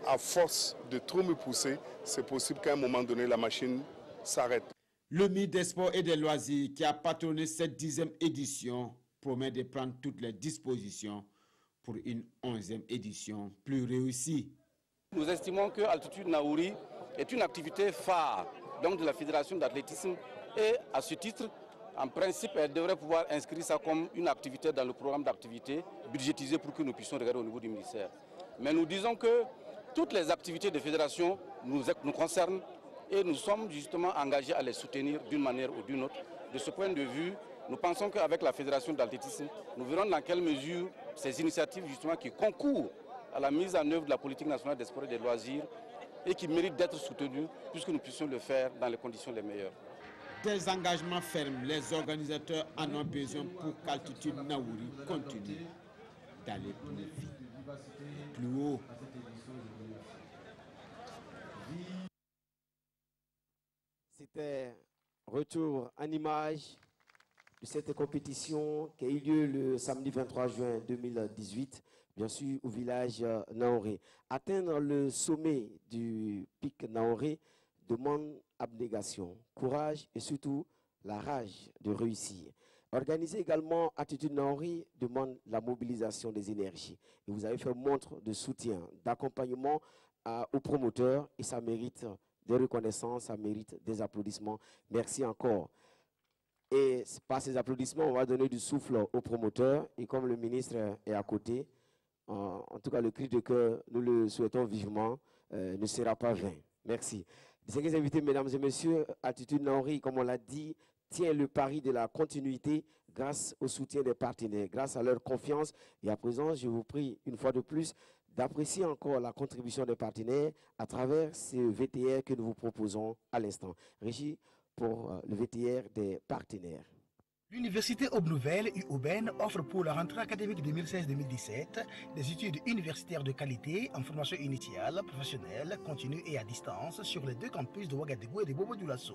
à force de trop me pousser, c'est possible qu'à un moment donné, la machine s'arrête. Le ministre des Sports et des Loisirs, qui a patronné cette 10e édition, promet de prendre toutes les dispositions pour une 11e édition plus réussie. Nous estimons que Altitude Naouri est une activité phare donc de la Fédération d'athlétisme et à ce titre, en principe, elle devrait pouvoir inscrire ça comme une activité dans le programme d'activité budgétisé pour que nous puissions regarder au niveau du ministère. Mais nous disons que toutes les activités de fédération nous concernent et nous sommes justement engagés à les soutenir d'une manière ou d'une autre. De ce point de vue, nous pensons qu'avec la Fédération d'athlétisme, nous verrons dans quelle mesure ces initiatives justement qui concourent à la mise en œuvre de la politique nationale des sports et des loisirs et qui méritent d'être soutenues puisque nous puissions le faire dans les conditions les meilleures. Des engagements fermes, les organisateurs en ont besoin pour qu'Altitude Naouri continue d'aller plus vite, plus haut. C'était retour en image de cette compétition qui a eu lieu le samedi 23 juin 2018, bien sûr au village Naoré. Atteindre le sommet du pic Naoré demande abnégation, courage et surtout la rage de réussir. Organiser également Altitude Naouri demande la mobilisation des énergies. Et vous avez fait montre de soutien, d'accompagnement aux promoteurs et ça mérite des reconnaissances, ça mérite des applaudissements. Merci encore. Et par ces applaudissements, on va donner du souffle aux promoteurs. Et comme le ministre est à côté, en tout cas le cri de cœur, nous le souhaitons vivement, ne sera pas vain. Merci. Distingués invités, mesdames et messieurs, Altitude Naouri, comme on l'a dit, tient le pari de la continuité grâce au soutien des partenaires, grâce à leur confiance. Et à présent, je vous prie une fois de plus d'apprécier encore la contribution des partenaires à travers ce VTR que nous vous proposons à l'instant. Régie pour le VTR des partenaires. L'Université Aube Nouvelle, UOBN, offre pour la rentrée académique 2016-2017 des études universitaires de qualité en formation initiale, professionnelle, continue et à distance sur les deux campus de Ouagadougou et de Bobo-Dioulasso.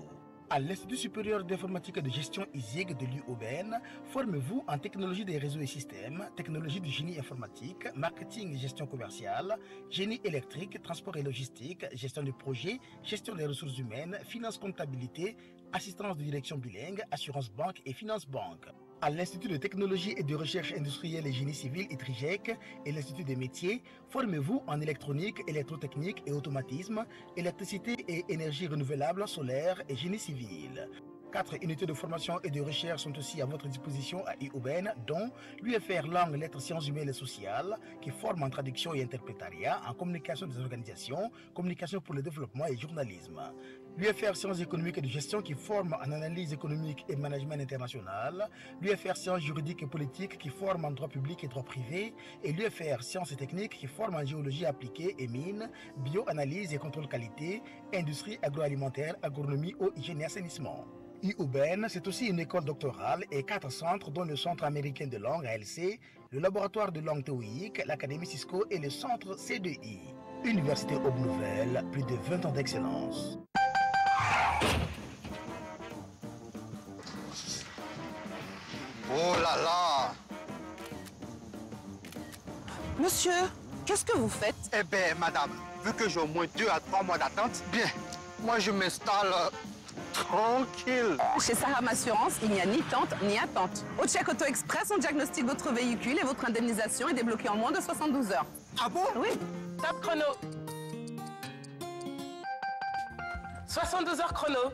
À l'Institut supérieur d'informatique et de gestion ISIG de l'UOBN, formez-vous en technologie des réseaux et systèmes, technologie du génie informatique, marketing et gestion commerciale, génie électrique, transport et logistique, gestion de projet, gestion des ressources humaines, finance comptabilité, assistance de direction bilingue, assurance banque et finance banque. À l'Institut de technologie et de recherche industrielle et génie civil ITRIGEC et l'Institut des métiers, formez-vous en électronique, électrotechnique et automatisme, électricité et énergie renouvelable, solaire et génie civil. 4 unités de formation et de recherche sont aussi à votre disposition à IUBN, dont l'UFR Langue, Lettres, Sciences humaines et sociales, qui forme en traduction et interprétariat, en communication des organisations, communication pour le développement et journalisme. L'UFR Sciences économiques et de gestion qui forme en analyse économique et management international, l'UFR Sciences juridiques et politiques qui forme en droit public et droit privé, et l'UFR Sciences et techniques qui forme en géologie appliquée et mines, bioanalyse et contrôle qualité, industrie agroalimentaire, agronomie, eau, hygiène et assainissement. IUBN, c'est aussi une école doctorale et 4 centres, dont le Centre américain de langue ALC, le laboratoire de langue théorique, l'Académie Cisco et le Centre C2I. Université Aube Nouvelle, plus de 20 ans d'excellence. Oh là là! Monsieur, qu'est-ce que vous faites? Eh bien, madame, vu que j'ai au moins 2 à 3 mois d'attente, bien, moi je m'installe tranquille. Chez Saham Assurance, il n'y a ni tente ni attente. Au Check Auto Express, on diagnostique votre véhicule et votre indemnisation est débloquée en moins de 72 heures. Ah bon? Oui. Top chrono. 72 heures chrono.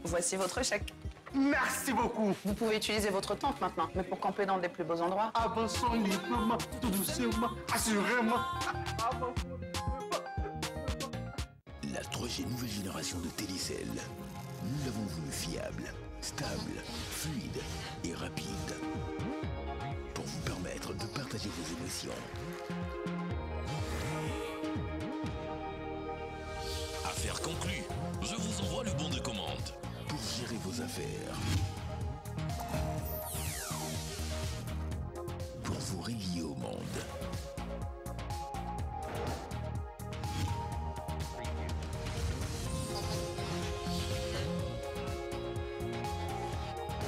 Voici votre chèque. Merci beaucoup. Vous pouvez utiliser votre tente maintenant, mais pour camper dans des plus beaux endroits. Avançons librement, tout doucement, assurément. La 3G nouvelle génération de Télécel. Nous l'avons voulu fiable, stable, fluide et rapide. Pour vous permettre de partager vos émotions. Affaire conclue. Je vous envoie le bon de commande. Pour gérer vos affaires. Pour vous relier au monde.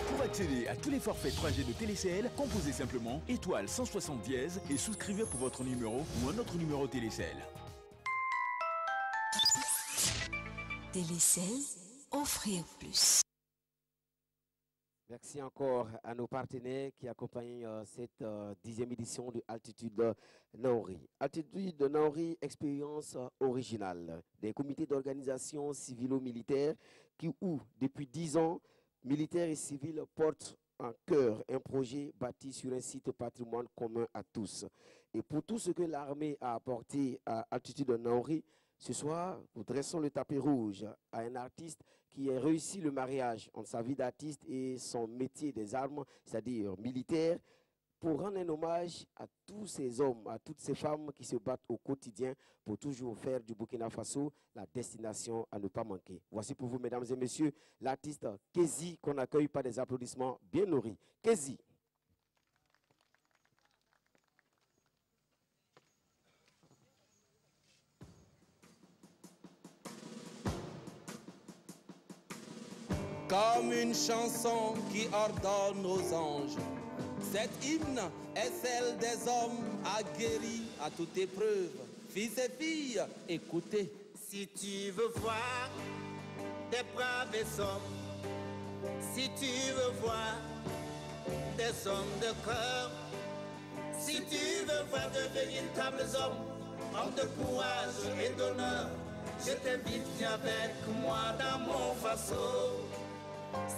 Pour accéder à tous les forfaits 3G de Télécel, composez simplement étoile 160 dièse et souscrivez pour votre numéro ou un autre numéro Télécel. Télécel, offrir plus. Merci encore à nos partenaires qui accompagnent cette 10e édition de Altitude Naouri. Altitude Naouri, expérience originale des comités d'organisation civilo-militaire qui, depuis 10 ans, militaires et civils portent en cœur un projet bâti sur un site patrimoine commun à tous. Et pour tout ce que l'armée a apporté à Altitude Naouri, ce soir, nous dressons le tapis rouge à un artiste qui a réussi le mariage entre sa vie d'artiste et son métier des armes, c'est-à-dire militaire, pour rendre un hommage à tous ces hommes, à toutes ces femmes qui se battent au quotidien pour toujours faire du Burkina Faso la destination à ne pas manquer. Voici pour vous, mesdames et messieurs, l'artiste Kézi, qu'on accueille par des applaudissements bien nourris. Kézi. Comme une chanson qui ordonne aux anges, cette hymne est celle des hommes aguerris à toute épreuve. Fils et filles, écoutez. Si tu veux voir des braves hommes, si tu veux voir des hommes de cœur, si tu veux voir de véritables hommes de courage et d'honneur, je t'invite, viens avec moi dans mon faso.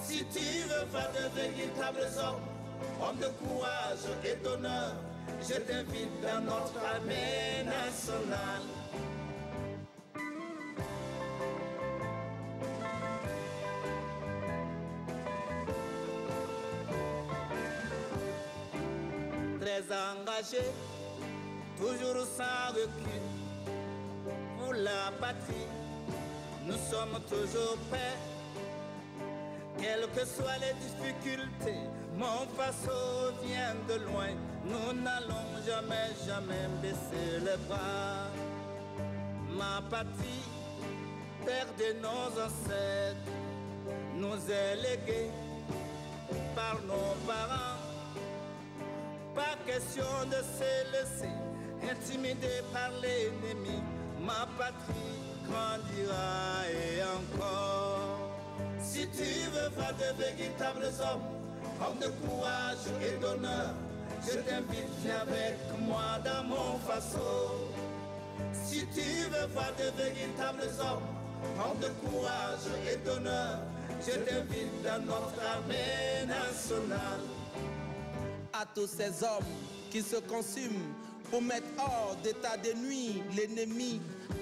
Si tu veux voir de véritables hommes de courage et d'honneur, je t'invite dans notre armée nationale. Très engagé, toujours sans recul, pour la patrie, nous sommes toujours prêts. Quelles que soient les difficultés, mon faso vient de loin. Nous n'allons jamais, jamais baisser les bras. Ma patrie, terre de nos ancêtres, nous est léguée par nos parents. Pas question de se laisser intimider par l'ennemi. Ma patrie grandira et encore. Si tu veux voir de véritables hommes de courage et d'honneur, je t'invite, viens avec moi dans mon faso. Si tu veux voir de véritables hommes de courage et d'honneur, je t'invite dans notre armée nationale. À tous ces hommes qui se consument pour mettre hors d'état de nuit l'ennemi,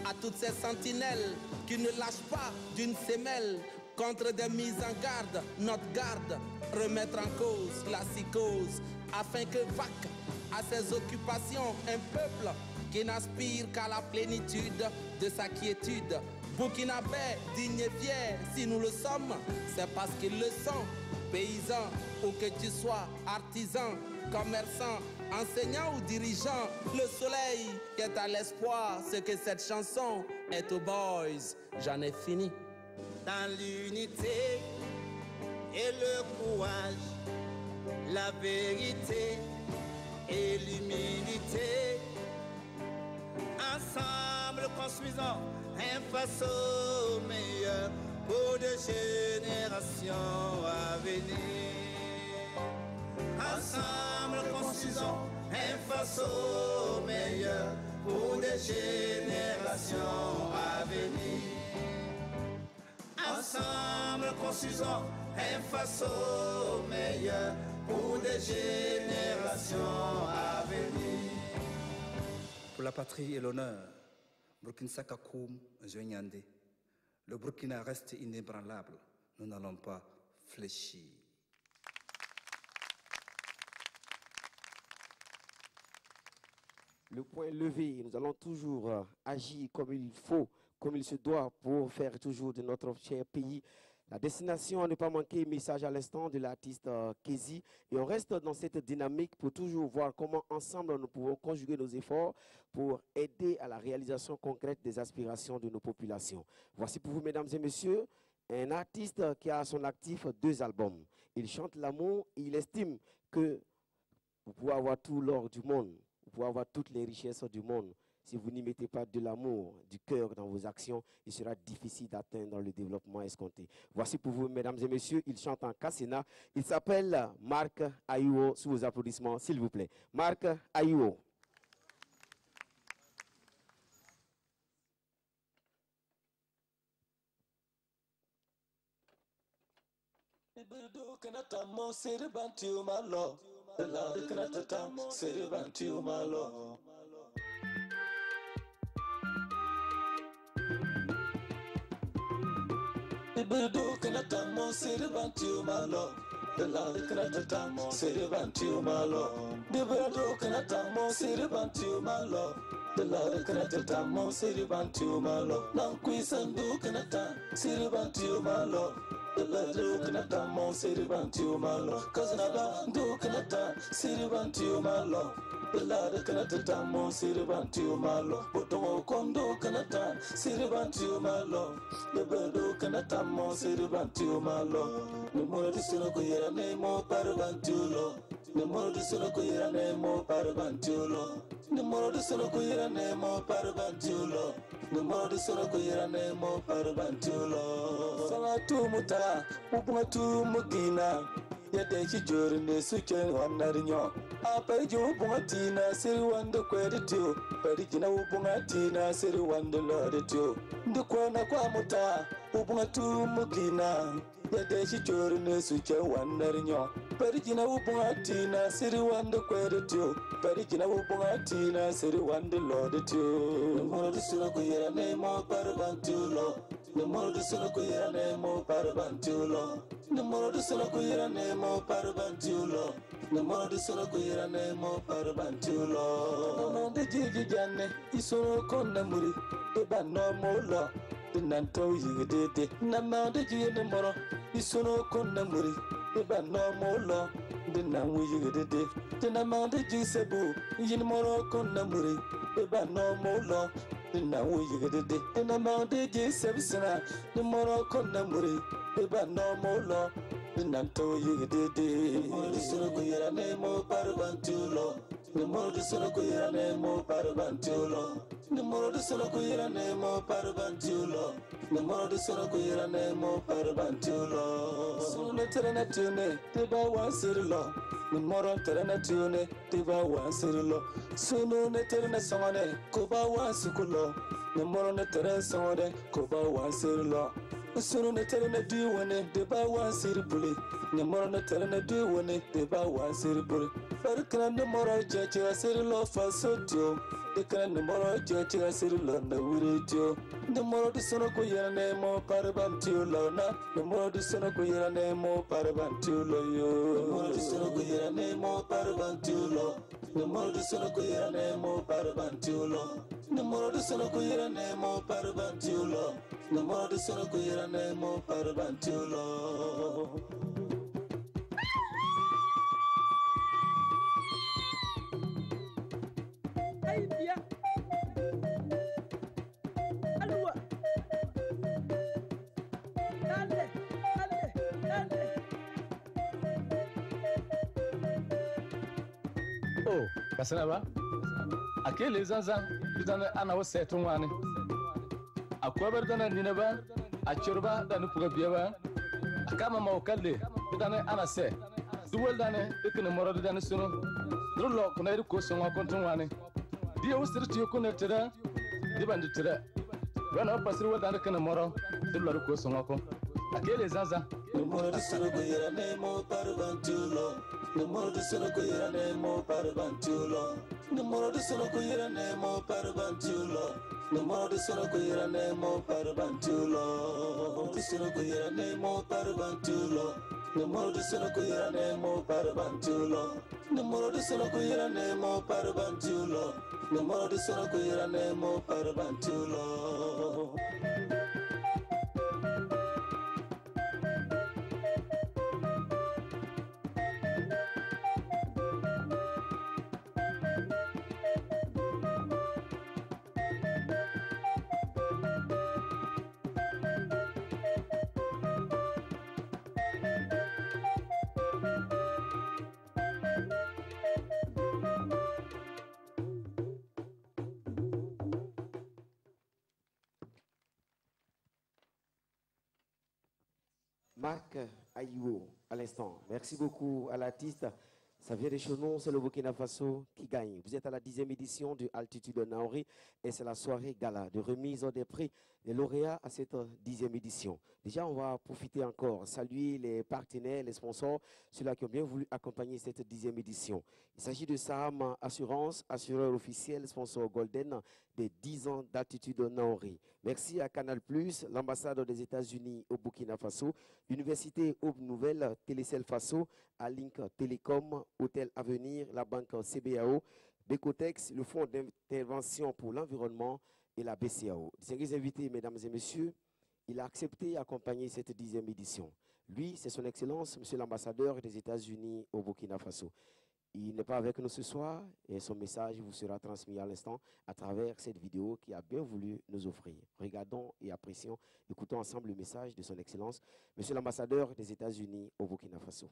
à toutes ces sentinelles qui ne lâchent pas d'une semelle contre des mises en garde, notre garde, remettre en cause la psychose afin que vaque à ses occupations un peuple qui n'aspire qu'à la plénitude de sa quiétude. Burkinabé, digne et fier, si nous le sommes, c'est parce qu'ils le sont. Paysans, où que tu sois, artisan, commerçant, enseignant ou dirigeant, le soleil est à l'espoir, ce que cette chanson est aux boys. J'en ai fini. Dans l'unité et le courage, la vérité et l'humilité, ensemble construisons un faisceau meilleur pour des générations à venir. Ensemble construisons un faisceau meilleur pour des générations à venir. Ensemble construisons un faisceau meilleur pour des générations à venir. Pour la patrie et l'honneur, Burkina Sakakoum Njoyande, le Burkina reste inébranlable, nous n'allons pas fléchir. Le point levé, nous allons toujours agir comme il faut, comme il se doit pour faire toujours de notre cher pays la destination à ne pas manquer. Message à l'instant de l'artiste Kezi. Et on reste dans cette dynamique pour toujours voir comment ensemble nous pouvons conjuguer nos efforts pour aider à la réalisation concrète des aspirations de nos populations. Voici pour vous, mesdames et messieurs, un artiste qui a à son actif 2 albums. Il chante l'amour et il estime que vous pouvez avoir tout l'or du monde, vous pouvez avoir toutes les richesses du monde. Si vous n'y mettez pas de l'amour, du cœur dans vos actions, il sera difficile d'atteindre le développement escompté. Voici pour vous, mesdames et messieurs, il chante en Kassena. Il s'appelle Marc Ayuo. Sous vos applaudissements, s'il vous plaît. Marc Ayuo. Ibudu kanata mo siribantu malo. The Lord kanata mo siribantu malo. Ibudu kanata mo siribantu malo. The Lord kanata mo siribantu malo. Nankwi sandu kanata siribantu malo. The Lord kanata mo siribantu malo. Kaznada du kanata siribantu malo. The Lord kanata mo siribantu malo. Botomo kondo kanata siribantu malo. The Lord kanata mo siribantu malo. Nemoro di sino ko yera nemo parbantulo. Nemoro di sino ko yera nemo parbantulo. Nemoro di sino ko yera nemo parbantulo. Nemoro di sino ko yera nemo parbantulo. Sama tu muta, ubunga tu mugina. Yadda ki jori ne suke wannan rinyo. A farji ubunga tina siri wanda kwedi tiyo. Farji na ubunga tina siri wanda lori tiyo. Ndukwana kwa muta, ubunga tu mugina. Yadda ki jori ne suke wannan rinyo. Farji na ubunga tina siri wanda kwedi tiyo. Farji na ubunga tina siri wanda lori tiyo. Nemoro di sino ko yera nemo parbantulo. Nemoro di sino ko yera nemo parbantulo. Nemoro di sino ko yera nemo parbantulo. Nemoro di sino ko yera nemo parbantulo. Nono de jiji janne isono konna muri de banno molo de nanto yigede namma de jiji moro isono konna muri de banno molo de namu yigede de namma de jiji sebu yin moro konna muri de banno molo de namu yigede de namma de jiji sebsina de moro konna muri de banno molo de nanto yigede moro di sono ko yera nemo parbantulo. Nemoro di sono ko yera nemo parbantulo. Nemoro di sono ko yera nemo parbantulo. Nemoro di sono ko yera nemo parbantulo. Sono terana tune te ba wansirlo. Nemoro terana tune te ba wansirlo. Sono ne terana songone ko ba wansikulo. Nemoro ne terana songone ko ba wansirlo. Sunu na tare na di wani da ba wa siri bule. Nyamoro na tare na di wani da ba wa siri bule. Barkana na moro jaji asiri lo faso dio. Dekana na moro jaji asiri lo na wuri dio. Na moro di sono ko yera ne mo paraban dio lo na. Na moro di sono ko yera ne mo paraban dio lo yo. Na moro di sono ko yera ne mo paraban dio lo. Na moro di sono ko yera ne mo paraban dio lo. Na moro di sono ko yera ne mo paraban dio lo. Na moro di sono ko yera ne mo paraban dio lo. Oh, Kasanaba, aquele zanzan, dana ana wasa tunwani. Akwai bardana ninaba, a churba da nufuga biyaba. Akama maukalle, dana ana se. Duwal dane, ikene moro dana sunu. Drulo kuna iru ko sonwa kontunwani. Dia usirti yokuna tira, dibandi tira. Wana pasir wal dana kana moro, dulo ko sonwa ko. Aquele zanzan. Moro di sunu ko yera ne mo parbantulo. Numero di sono ko yera ne mo parbantulo. Numero di sono ko yera ne mo parbantulo. Numero di sono ko yera ne mo parbantulo. Di sono ko yera ne mo parbantulo. Numero di sono ko yera ne mo parbantulo. Numero di sono ko yera ne mo parbantulo. Numero di sono ko yera ne mo parbantulo. Marc Ayuo, à l'instant. Merci beaucoup à l'artiste. Ça vient de chez nous, c'est le Burkina Faso qui gagne. Vous êtes à la 10e édition de Altitude Naouri et c'est la soirée gala de remise des prix des lauréats à cette 10e édition. Déjà, on va profiter encore, saluer les partenaires, les sponsors, ceux-là qui ont bien voulu accompagner cette 10e édition. Il s'agit de Saham Assurance, assureur officiel, sponsor Golden des 10 ans d'Altitude Naouri. Merci à Canal+, l'ambassade des États-Unis au Burkina Faso, Université Aube Nouvelle, Télécel Faso, Alink Télécom, Hôtel Avenir, la banque CBAO, Becotex, le Fonds d'intervention pour l'environnement et la BCAO. Distingués invités, mesdames et messieurs, il a accepté d'accompagner cette 10e édition. Lui, c'est son Excellence, Monsieur l'ambassadeur des États-Unis au Burkina Faso. Il n'est pas avec nous ce soir et son message vous sera transmis à l'instant à travers cette vidéo qu'il a bien voulu nous offrir. Regardons et apprécions, écoutons ensemble le message de son Excellence, Monsieur l'ambassadeur des États-Unis au Burkina Faso.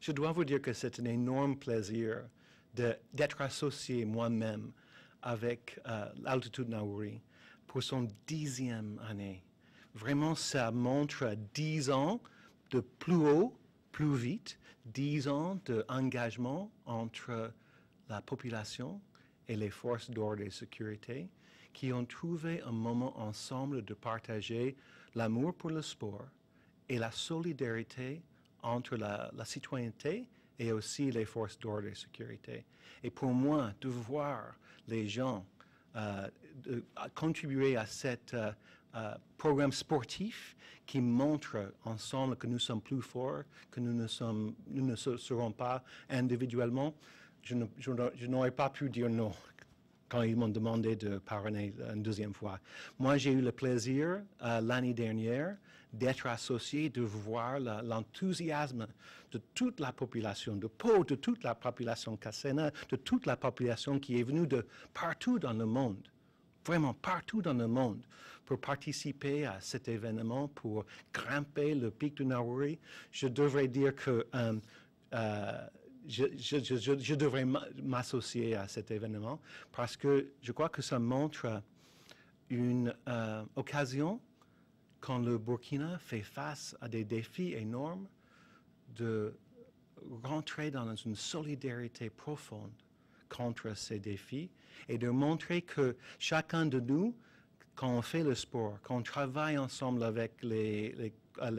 Je dois vous dire que c'est un énorme plaisir d'être associé moi-même avec l'Altitude Naouri pour son 10e année. Vraiment, ça montre 10 ans de plus haut, plus vite, 10 ans d'engagement entre la population et les forces d'ordre et de sécurité qui ont trouvé un moment ensemble de partager l'amour pour le sport et la solidarité entre la citoyenneté et aussi les forces d'ordre et de sécurité. Et pour moi, de voir les gens contribuer à cet programme sportif qui montre ensemble que nous sommes plus forts, que nous ne serons pas individuellement, je n'aurais pas pu dire non quand ils m'ont demandé de parrainer une deuxième fois. Moi, j'ai eu le plaisir l'année dernière d'être associé, de voir l'enthousiasme de toute la population de Pau, de toute la population Kassena, de toute la population qui est venue de partout dans le monde, vraiment partout dans le monde, pour participer à cet événement, pour grimper le pic de Naouri. Je devrais dire que je devrais m'associer à cet événement parce que je crois que ça montre une occasion quand le Burkina fait face à des défis énormes de rentrer dans une solidarité profonde contre ces défis et de montrer que chacun de nous, quand on fait le sport, quand on travaille ensemble avec les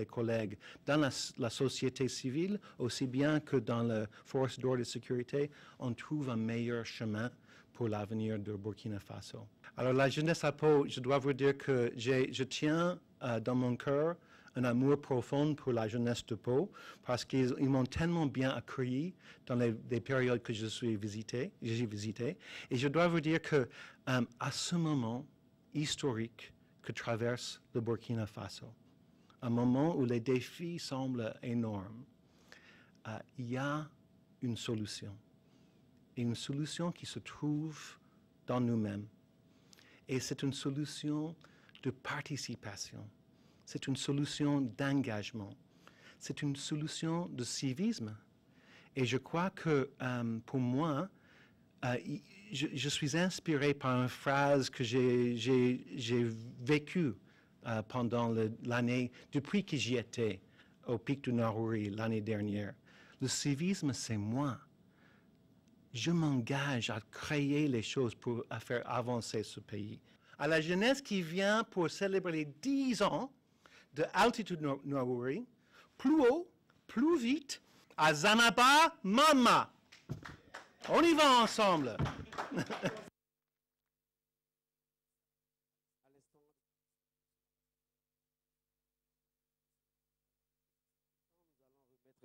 collègues dans la société civile, aussi bien que dans la force d'ordre et de sécurité, on trouve un meilleur chemin pour l'avenir de Burkina Faso. Alors la jeunesse à Pau, je dois vous dire que je tiens dans mon cœur un amour profond pour la jeunesse de Pau, parce qu'ils m'ont tellement bien accueilli dans les périodes que j'ai visité. Et je dois vous dire que à ce moment historique que traverse le Burkina Faso, un moment où les défis semblent énormes, il y a une solution. Et une solution qui se trouve dans nous-mêmes. Et c'est une solution de participation. C'est une solution d'engagement. C'est une solution de civisme. Et je crois que pour moi, je suis inspiré par une phrase que j'ai vécue pendant l'année, depuis que j'y étais au Pic du Naouri l'année dernière. Le civisme, c'est moi. Je m'engage à créer les choses pour faire avancer ce pays. À la jeunesse qui vient pour célébrer les 10 ans de Altitude Naouri, plus haut, plus vite, à Zanaba Mama. On y va ensemble.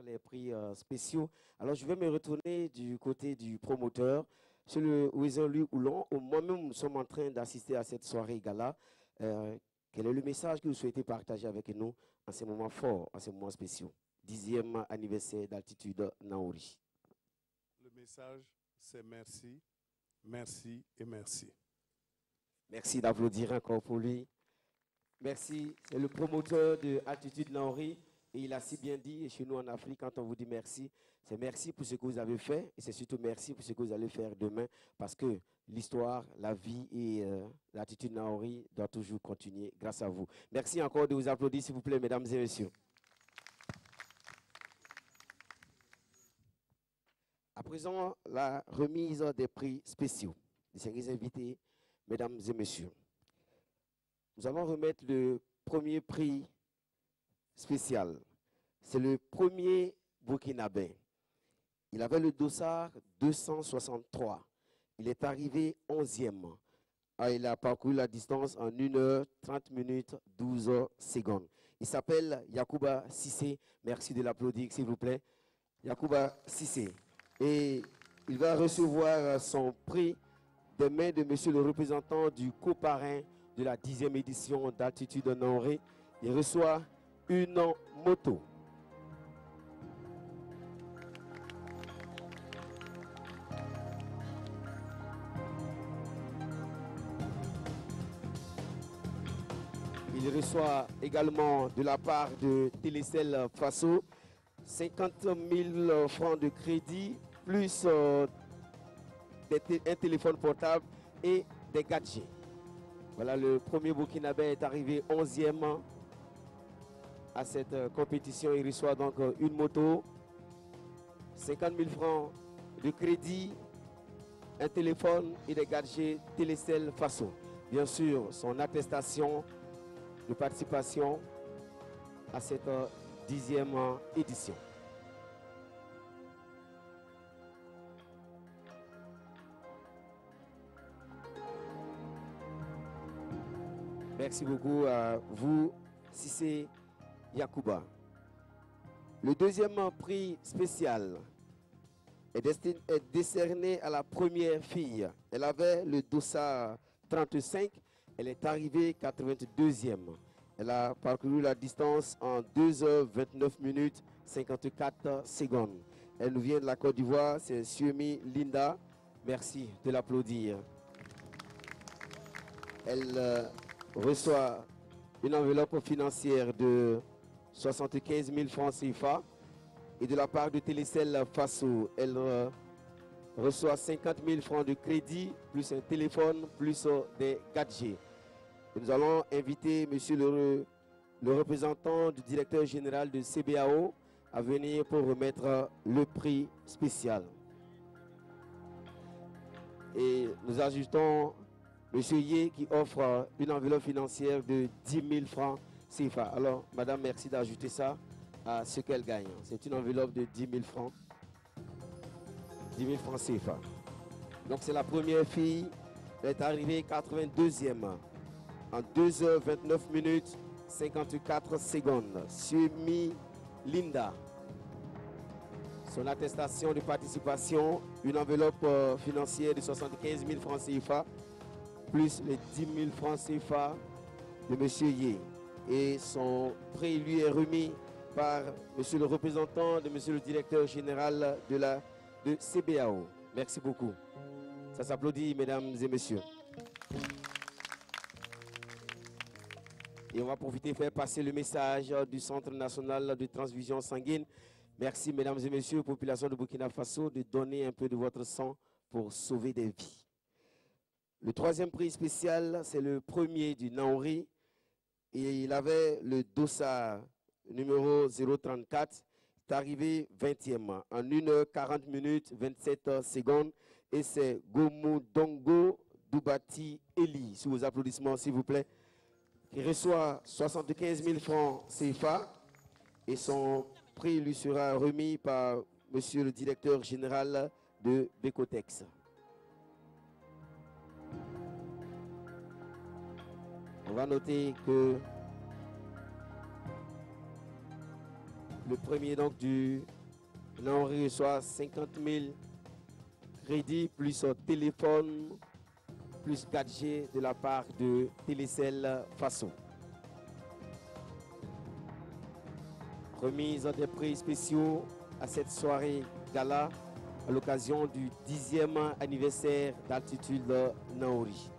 Les prix spéciaux. Alors, je vais me retourner du côté du promoteur, sur le Wesley Oulon. Moi-même, nous sommes en train d'assister à cette soirée gala. Quel est le message que vous souhaitez partager avec nous en ces moments forts, en ces moments spéciaux? 10e anniversaire d'Altitude Naouri. Le message, c'est merci, merci et merci. Merci d'applaudir encore pour lui. Merci. C'est le promoteur de Altitude Naouri. Et il a si bien dit, et chez nous en Afrique, quand on vous dit merci, c'est merci pour ce que vous avez fait, et c'est surtout merci pour ce que vous allez faire demain, parce que l'histoire, la vie et l'Altitude Naouri doit toujours continuer grâce à vous. Merci encore de vous applaudir, s'il vous plaît, mesdames et messieurs. À présent, la remise des prix spéciaux. Distingués invités, mesdames et messieurs. Nous allons remettre le premier prix spécial. C'est le premier Burkinabé. Il avait le dossard 263. Il est arrivé 11e. Il a parcouru la distance en 1 heure, 30 minutes, 12 secondes. Il s'appelle Yacouba Sissé. Merci de l'applaudir, s'il vous plaît. Yacouba Sissé. Et il va recevoir son prix des mains de monsieur le représentant du coparrain de la 10e édition d'Altitude Naouri. Il reçoit une moto. Il reçoit également de la part de Télécel Faso 50 000 francs de crédit, plus un téléphone portable et des gadgets. Voilà, le premier Burkinabé est arrivé 11e à cette compétition. Il reçoit donc une moto, 50 000 francs de crédit, un téléphone et des gadgets Télécel Faso. Bien sûr, son attestation de participation à cette 10e édition. Merci beaucoup à vous, Sissé Yacouba. Le deuxième prix spécial est décerné à la première fille. Elle avait le dossard 35. Elle est arrivée 82e. Elle a parcouru la distance en 2 heures 29 minutes 54 secondes. Elle nous vient de la Côte d'Ivoire, c'est Suemi Linda. Merci de l'applaudir. Elle reçoit une enveloppe financière de 75 000 francs CFA. Et de la part de Télécel Faso, elle reçoit 50 000 francs de crédit, plus un téléphone, plus des gadgets. Et nous allons inviter monsieur le représentant du directeur général de CBAO à venir pour remettre le prix spécial. Et nous ajoutons Monsieur Yé qui offre une enveloppe financière de 10 000 francs CFA. Alors, madame, merci d'ajouter ça à ce qu'elle gagne. C'est une enveloppe de 10 000 francs. 10 000 francs CFA. Donc, c'est la première fille. Elle est arrivée 82e en 2h29 minutes 54 secondes. Sumi Linda. Son attestation de participation, une enveloppe financière de 75 000 francs CFA, plus les 10 000 francs CFA de M. Yé. Et son prix lui est remis par M. le représentant de M. le directeur général de CBAO. Merci beaucoup. Ça s'applaudit, mesdames et messieurs. Et on va profiter de faire passer le message du Centre national de transfusion sanguine. Merci, mesdames et messieurs, population de Burkina Faso, de donner un peu de votre sang pour sauver des vies. Le troisième prix spécial, c'est le premier du Naouri. Et il avait le dossard numéro 034. Il est arrivé 20e en 1h40 minutes 27 secondes. Et c'est Gomu Dongo Doubati Eli, sous vos applaudissements, s'il vous plaît, qui reçoit 75 000 francs CFA. Et son prix lui sera remis par monsieur le directeur général de Becotex. On va noter que le premier donc du Naouri reçoit 50 000 crédits plus téléphone plus 4G de la part de Télécel Faso. Remise des prix spéciaux à cette soirée gala à l'occasion du 10e anniversaire d'Altitude Naouri.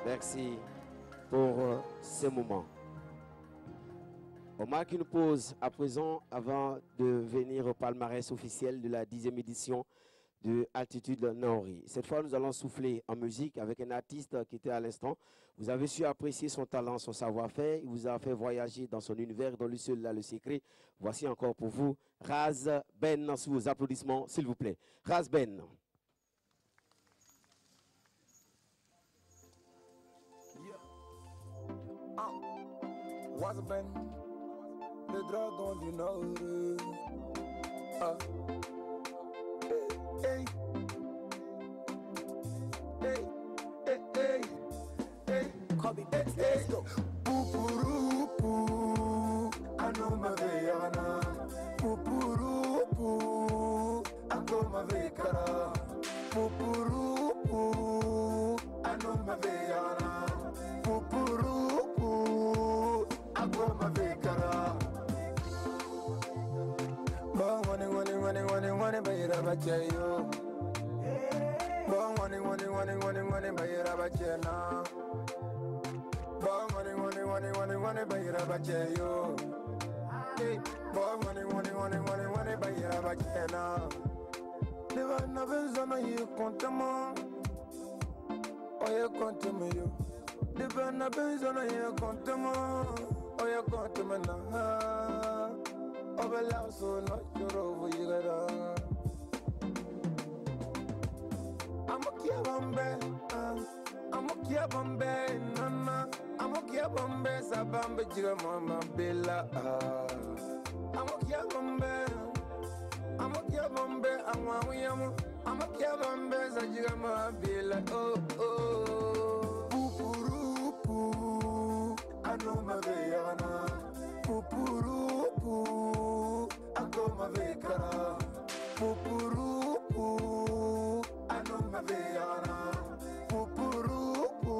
Merci pour ce moment. On marque une pause à présent avant de venir au palmarès officiel de la 10e édition de Altitude Naouri. Cette fois, nous allons souffler en musique avec un artiste qui était à l'instant. Vous avez su apprécier son talent, son savoir-faire. Il vous a fait voyager dans son univers dont lui seul a le secret. Voici encore pour vous Raz Ben, sous vos applaudissements, s'il vous plaît. Raz Ben. Wazben, le dragon du Nord. Ah. Hey, hey, hey, hey, hey, hey, hey, hey. Pupurupu, anoma veyana. Pupurupu, akoma vekara. Pupurupu, anoma veyana. Pupurupu, akoma vekara. Ba wani bayira bacheyo. Ba wani bayira bachena. Ba wani bayira bacheyo. Ba wani bayira bachena. Deva na benzana yi kontama. Oye kontama yo. Deva na benzana yi kontama. Oye kontama na. Obela so no choro vuyigara. Amokia bombe, nana. Amokia bombe, sabambe jiga mama bella. Amokia bombe, amwawiyamu. Amokia bombe, sajiga mama bella. Oh oh. Pupurupu, anoma veyana. Pupurupu, akoma vekara. Pupurupu, anoma veyana. Pupurupu,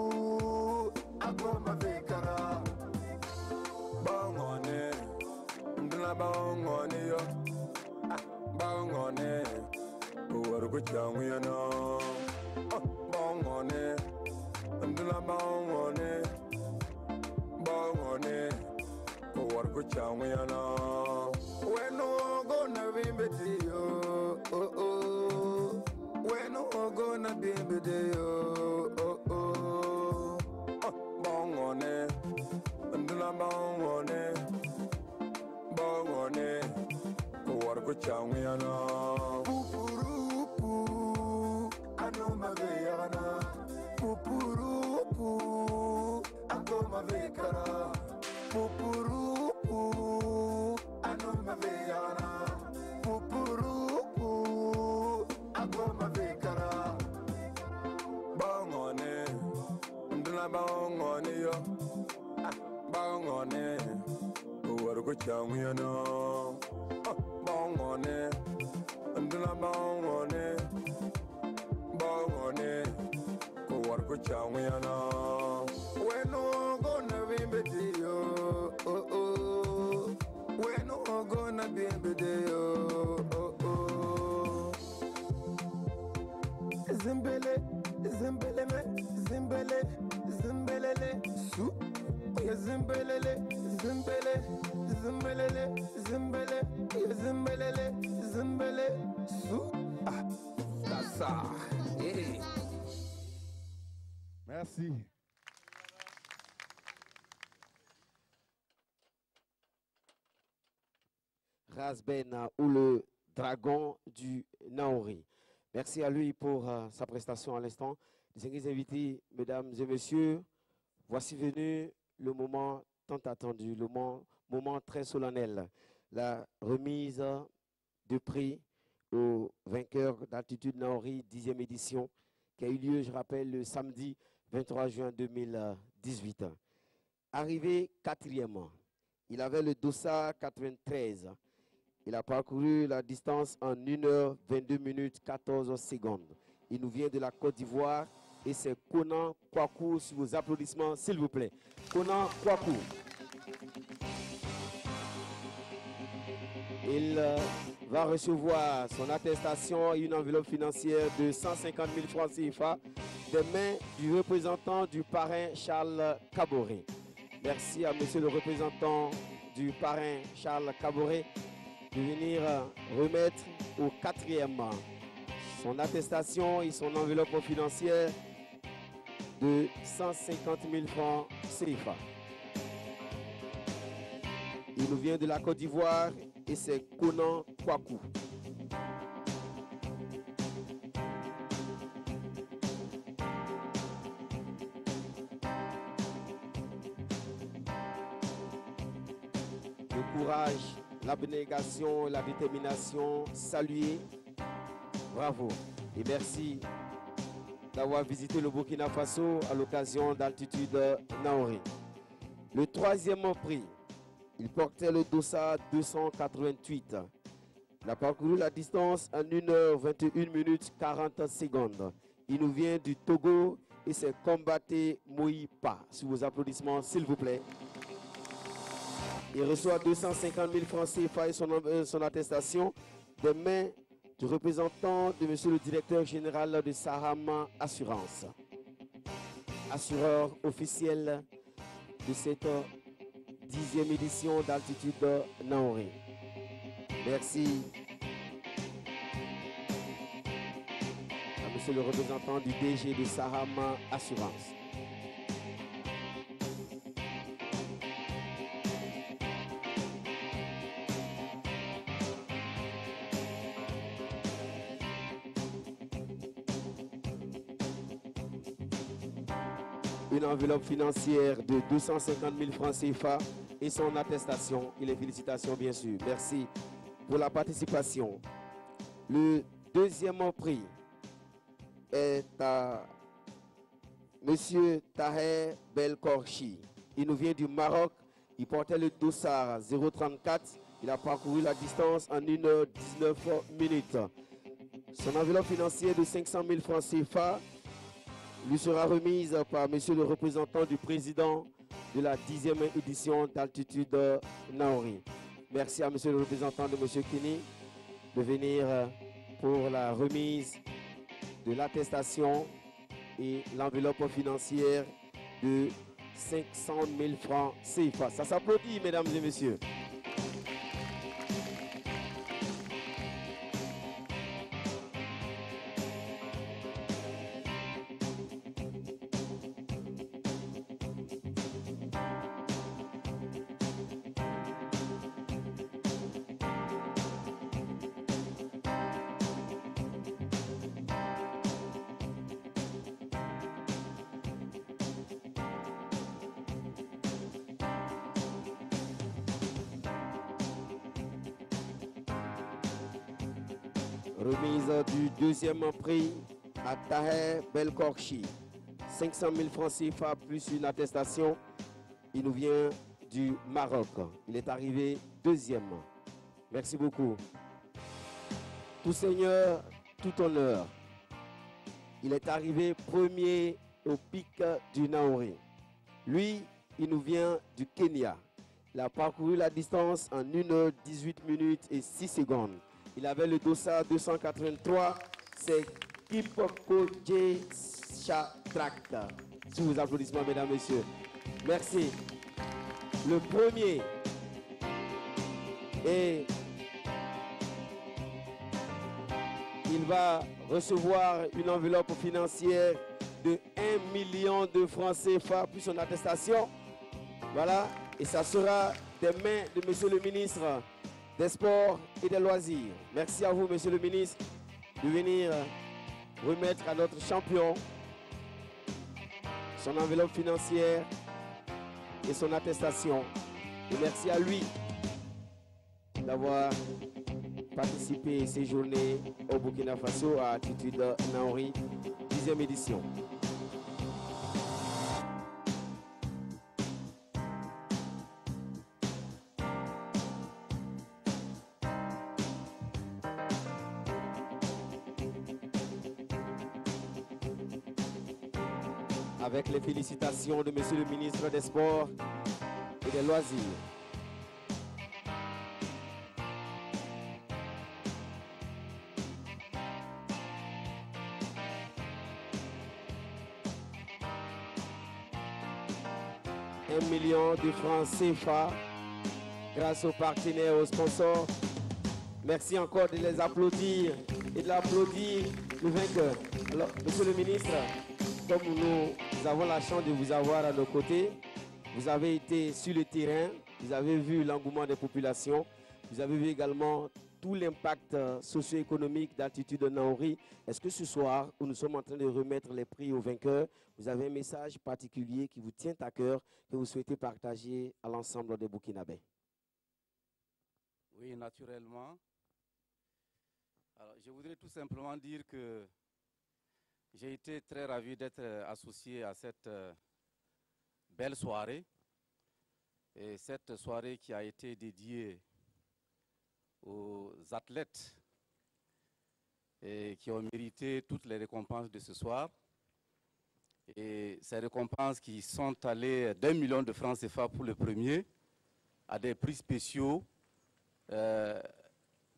akoma vekara. Bangone, ndna bangone yo. Bangone, uwarugu changuyana. Bangone, ndna bangone. Bangone. Warko changuyana. When no go na vimbeti yo, oh oh. ko changiyana pupurupu ano maveyana pupurupu ako mavekara pupurupu ano maveyana pupurupu ako mavekara bangone nduna bangone yo bangone war ko changiyana bangone nduna bangone bangone ko war ko changiyana weno gonna be bedio oh oh weno gonna be bedio oh oh zimbele zimbele me zimbele zimbelele su ya zimbelele zimbele zimbelele zimbele ya zimbelele zimbele su ah ça hey. Merci. Razben ou le dragon du Naori. Merci à lui pour sa prestation à l'instant. Les invités, mesdames et messieurs, voici venu le moment tant attendu, le moment très solennel, la remise de prix au vainqueur d'Altitude Naori, 10e édition, qui a eu lieu, je rappelle, le samedi 23 juin 2018. Arrivé 4e, il avait le dossard 93. Il a parcouru la distance en 1h22 minutes 14 secondes. Il nous vient de la Côte d'Ivoire et c'est Konan Kwaku, sur vos applaudissements, s'il vous plaît. Konan Kwaku. Il va recevoir son attestation et une enveloppe financière de 150 000 francs CFA des mains du représentant du parrain Charles Caboret. Merci à monsieur le représentant du parrain Charles Caboret de venir remettre au 4e son attestation et son enveloppe financière de 150 000 francs CFA. Il nous vient de la Côte d'Ivoire et c'est Konan Kwaku. Le courage, l'abnégation, la détermination, saluer. Bravo et merci d'avoir visité le Burkina Faso à l'occasion d'Altitude Naori. Le 3e prix, il portait le dossard 288. Il a parcouru la distance en 1h21 minutes 40 secondes. Il nous vient du Togo et c'est Combaté Moïpa. Sous vos applaudissements, s'il vous plaît. Il reçoit 250 000 francs CFA et son attestation des mains du représentant de monsieur le directeur général de Saham Assurance. Assureur officiel de cette 10e édition d'Altitude Naori. Merci à monsieur le représentant du DG de Saham Assurance. Une enveloppe financière de 250 000 francs CFA et son attestation et les félicitations bien sûr. Merci pour la participation. Le 2e prix est à monsieur Taher Belkorchi. Il nous vient du Maroc. Il portait le dossard 034. Il a parcouru la distance en 1h19 minutes. Son enveloppe financière de 500 000 francs CFA lui sera remise par monsieur le représentant du président de la 10e édition d'Altitude Naori. Merci à monsieur le représentant de monsieur Kini de venir pour la remise de l'attestation et l'enveloppe financière de 500 000 francs CFA. Ça s'applaudit, mesdames et messieurs. Remise du deuxième prix à Taher Belkorchi. 500 000 francs CFA plus une attestation. Il nous vient du Maroc. Il est arrivé deuxième. Merci beaucoup. Tout seigneur, tout honneur. Il est arrivé premier au pic du Naouri. Lui, il nous vient du Kenya. Il a parcouru la distance en 1h 18 minutes et 6 secondes. Il avait le dossard 283. C'est Kipoko-J Chatrakta. Sous vos applaudissements, mesdames, messieurs. Merci. Le premier et il va recevoir une enveloppe financière de 1 million de francs CFA plus son attestation. Voilà, et ça sera des mains de monsieur le ministre des Sports et des Loisirs. Merci à vous, monsieur le ministre, de venir remettre à notre champion son enveloppe financière et son attestation. Et merci à lui d'avoir participé et séjourné au Burkina Faso à Altitude Naouri, 10e édition. Avec les félicitations de monsieur le ministre des Sports et des Loisirs. $1 million de francs CFA grâce aux partenaires, aux sponsors. Merci encore de les applaudir et de l'applaudir le vainqueur. Alors, monsieur le ministre, comme nous avons la chance de vous avoir à nos côtés, vous avez été sur le terrain, vous avez vu l'engouement des populations, vous avez vu également tout l'impact socio-économique d'Altitude Naouri. Est-ce que ce soir, où nous sommes en train de remettre les prix aux vainqueurs, vous avez un message particulier qui vous tient à cœur, que vous souhaitez partager à l'ensemble des Burkinabés? Oui, naturellement. Alors, je voudrais tout simplement dire que j'ai été très ravi d'être associé à cette belle soirée. Et cette soirée qui a été dédiée aux athlètes et qui ont mérité toutes les récompenses de ce soir. Et ces récompenses qui sont allées d'1 million de francs CFA pour le premier, à des prix spéciaux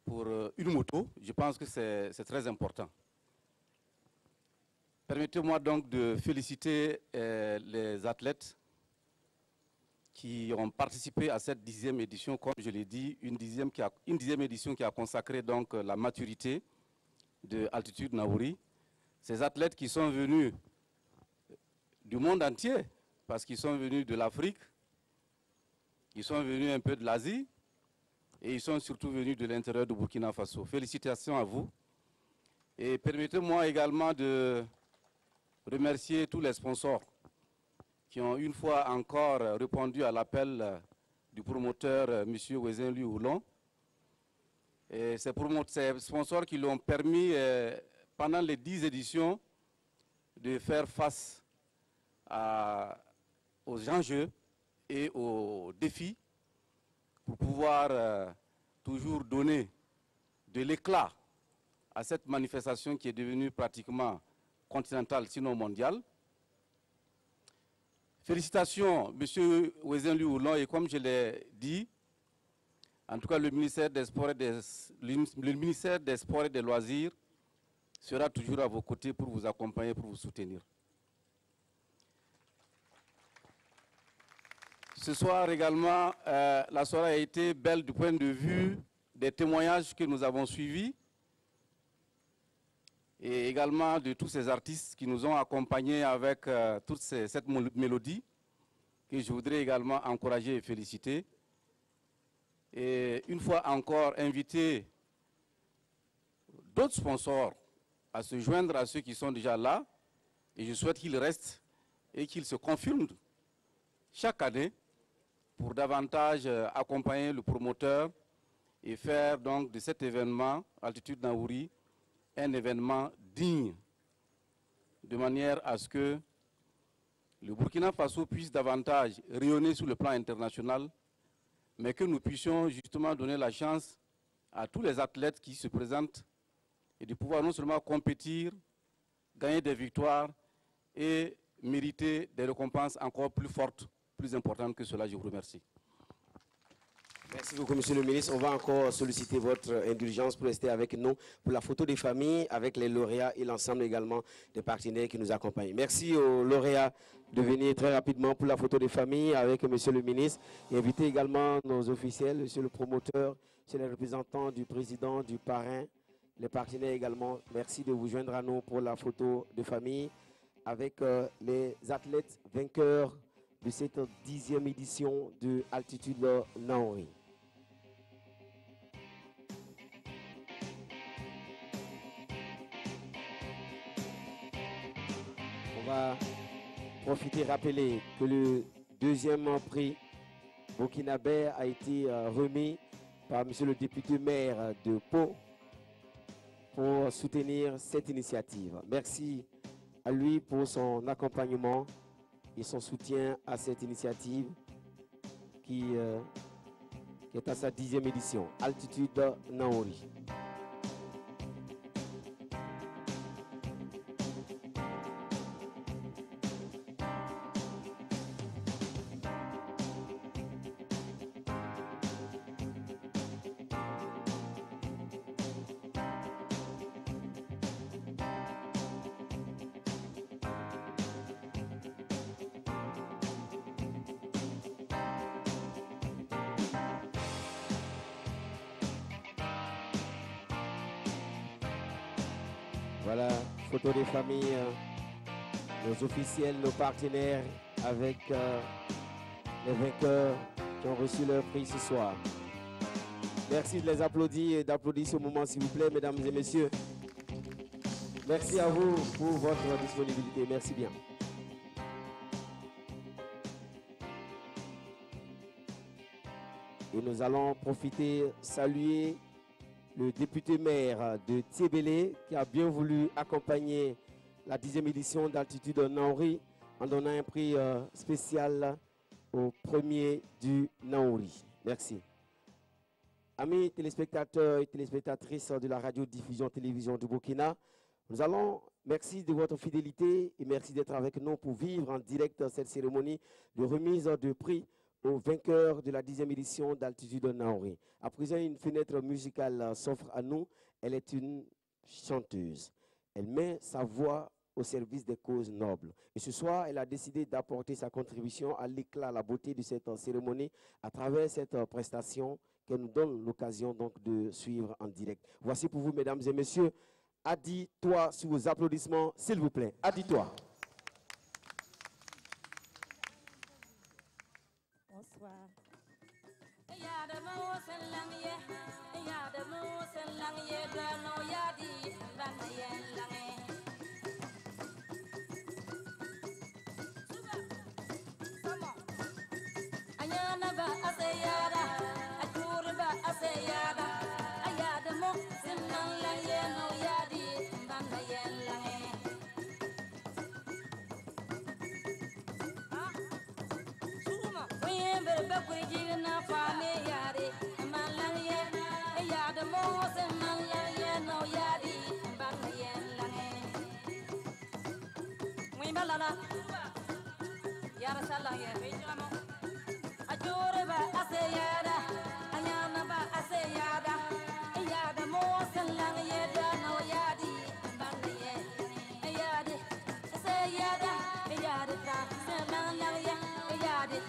pour une moto. Je pense que c'est très important. Permettez-moi donc de féliciter les athlètes qui ont participé à cette 10e édition, comme je l'ai dit, une 10e édition qui a consacré donc la maturité de Altitude Naouri. Ces athlètes qui sont venus du monde entier, parce qu'ils sont venus de l'Afrique, ils sont venus un peu de l'Asie, et ils sont surtout venus de l'intérieur du Burkina Faso. Félicitations à vous. Et permettez-moi également de remercier tous les sponsors qui ont une fois encore répondu à l'appel du promoteur M. Wezenlu Oulon. Et ces sponsors qui l'ont permis pendant les 10 éditions de faire face aux enjeux et aux défis pour pouvoir toujours donner de l'éclat à cette manifestation qui est devenue pratiquement continentale, sinon mondiale. Félicitations, M. Wezenlu Oulon, et comme je l'ai dit, en tout cas le ministère des Sports et des Loisirs sera toujours à vos côtés pour vous accompagner, pour vous soutenir. Ce soir également, la soirée a été belle du point de vue des témoignages que nous avons suivis et également de tous ces artistes qui nous ont accompagnés avec toute cette mélodie que je voudrais également encourager et féliciter. Et une fois encore, inviter d'autres sponsors à se joindre à ceux qui sont déjà là. Et je souhaite qu'ils restent et qu'ils se confirment chaque année pour davantage accompagner le promoteur et faire donc de cet événement, Altitude Naouri, un événement digne, de manière à ce que le Burkina Faso puisse davantage rayonner sur le plan international, mais que nous puissions justement donner la chance à tous les athlètes qui se présentent et de pouvoir non seulement compétir, gagner des victoires et mériter des récompenses encore plus fortes, plus importantes que cela. Je vous remercie. Merci beaucoup, Monsieur le ministre. On va encore solliciter votre indulgence pour rester avec nous pour la photo des familles avec les lauréats et l'ensemble également des partenaires qui nous accompagnent. Merci aux lauréats de venir très rapidement pour la photo des familles avec Monsieur le ministre et inviter également nos officiels, Monsieur le promoteur, Monsieur les représentants du président, du parrain, les partenaires également. Merci de vous joindre à nous pour la photo de famille avec les athlètes vainqueurs de cette 10e édition de Altitude Naouri. On va profiter, rappeler que le deuxième prix burkinabé a été remis par M. le député maire de Pau pour soutenir cette initiative. Merci à lui pour son accompagnement et son soutien à cette initiative qui est à sa 10e édition, Altitude Naouri. Voilà, photo des familles, nos officiels, nos partenaires avec les vainqueurs qui ont reçu leur prix ce soir. Merci de les applaudir et d'applaudir ce moment s'il vous plaît, mesdames et messieurs. Merci à vous pour votre disponibilité. Merci bien. Et nous allons profiter, saluer le député maire de Tiébélé qui a bien voulu accompagner la 10e édition d'Altitude Naouri en donnant un prix spécial au premier du Naouri. Merci. Amis téléspectateurs et téléspectatrices de la radio-diffusion télévision du Burkina, nous allons, merci de votre fidélité et merci d'être avec nous pour vivre en direct cette cérémonie de remise de prix aux vainqueurs de la 10e édition d'Altitude Naouri. À présent, une fenêtre musicale s'offre à nous. Elle est une chanteuse. Elle met sa voix au service des causes nobles. Et ce soir, elle a décidé d'apporter sa contribution à l'éclat, à la beauté de cette cérémonie à travers cette prestation qu'elle nous donne l'occasion donc de suivre en direct. Voici pour vous, mesdames et messieurs, Adi-toi sous vos applaudissements, s'il vous plaît. Adi-toi. Bonsoir. Yara sala ye bijamo ajore ba aseyada anyana ba aseyada yada mo sallang ye da no yadi bande ye yadi aseyada yadi ta sallang ye yadi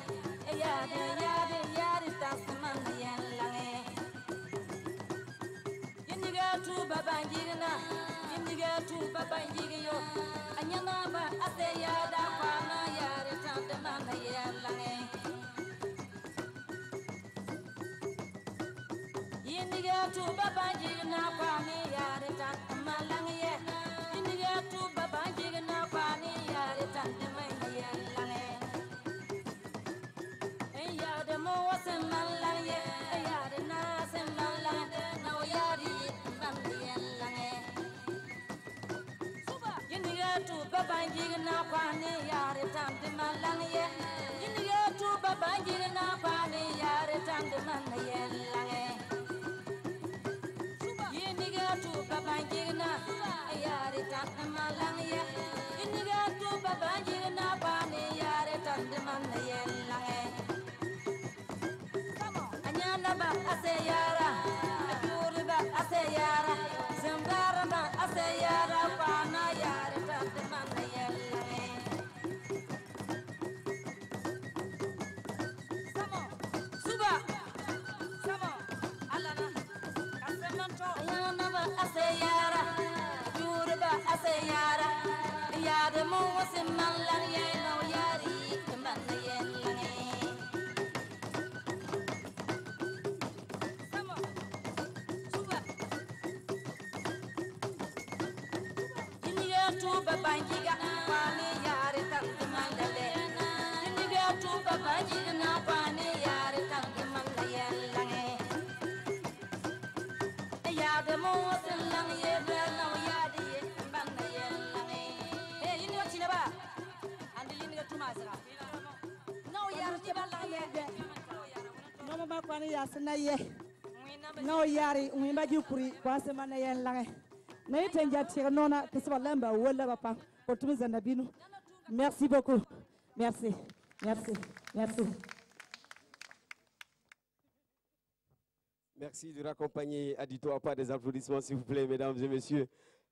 yadi ta sallang ye lange yindiga tu babangirna yindiga tu babangiriyo anyana ba aseyada kwana yari tante manda yelange yindiga tu babangirna kwani yari tante malange yindiga tu babangirna kwani yari tante manda yelange yade mo wasen malange yade na sen malange na yari manda yelange na kwani yare tamde malange Indiga tu babajire na kwani yare tamde malange Indiga tu babajire na yare tamde malange Indiga tu babajire na kwani yare tamde malange Anyana ba aseyara Ajuri ba aseyara Zambara ba aseyara Kwana yare tamde malange Suba Samo Alana Kasemanto Anyana ba aseyara Ajuri ba aseyara Yade mo wasin malange No yari malange Tuba banjiga kwani yare tangi mandale Indiga tuba banjiga na kwani yare tangi mandale lange Yade mo selang yede na yade bangaye lange Hey indiga chinaba andi indiga tumasra No yare tibala yede No mama kwani yasna ye No yari ngimba jukuri kwa semana ye lange Merci beaucoup. Merci. Merci. Merci. Merci de raccompagner Adito à part des applaudissements, s'il vous plaît, mesdames et messieurs.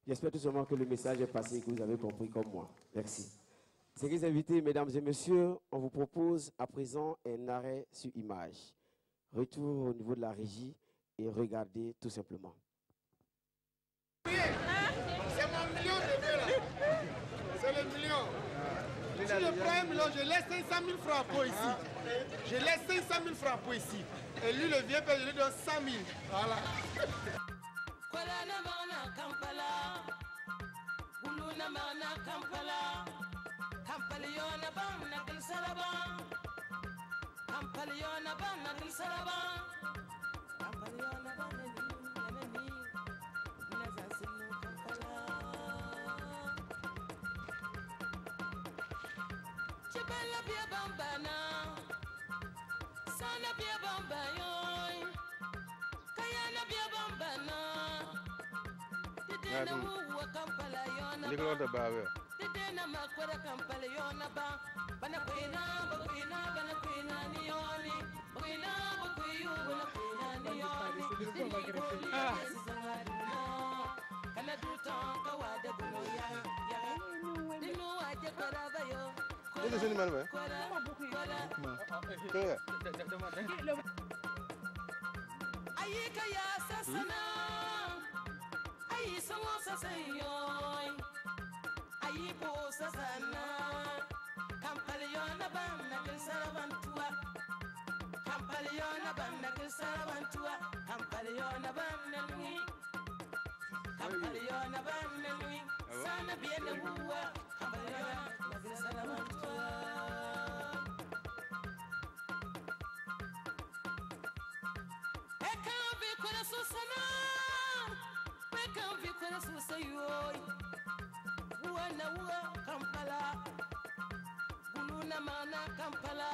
J'espère tout simplement que le message est passé et que vous avez compris comme moi. Merci. Chers invités, mesdames et messieurs, on vous propose à présent un arrêt sur image. Retour au niveau de la régie et regardez tout simplement. C'est mon million de vœux là. C'est le million. Si je prends 1 million, je laisse 500 000 francs pour ici. Je laisse 500 000 francs pour ici. Et lui, le vieux père, je lui donne 100 000. Voilà. Bella bia bambana, sana bia bambayoy, kayana bia bambana. Didena muwa kampala yona ba. Didena makwara kampala yona ba. Bana kwina nioni. Kwina bakwiyu bana kwina nioni. Kana duton kawada bunoya ya. Dinu aje kwarabayo. Itu sini mana, Pak? Ayika ya sasana, ayi songo sasayoy, ayi po sasana, kampaliyona banda kilsarabantua, kampaliyona banda kilsarabantua, kampaliyona banda nui, kampaliyona banda nui, sana biena buwa, kampaliyona kilsarabantua. Kampala, Buluna mana Kampala,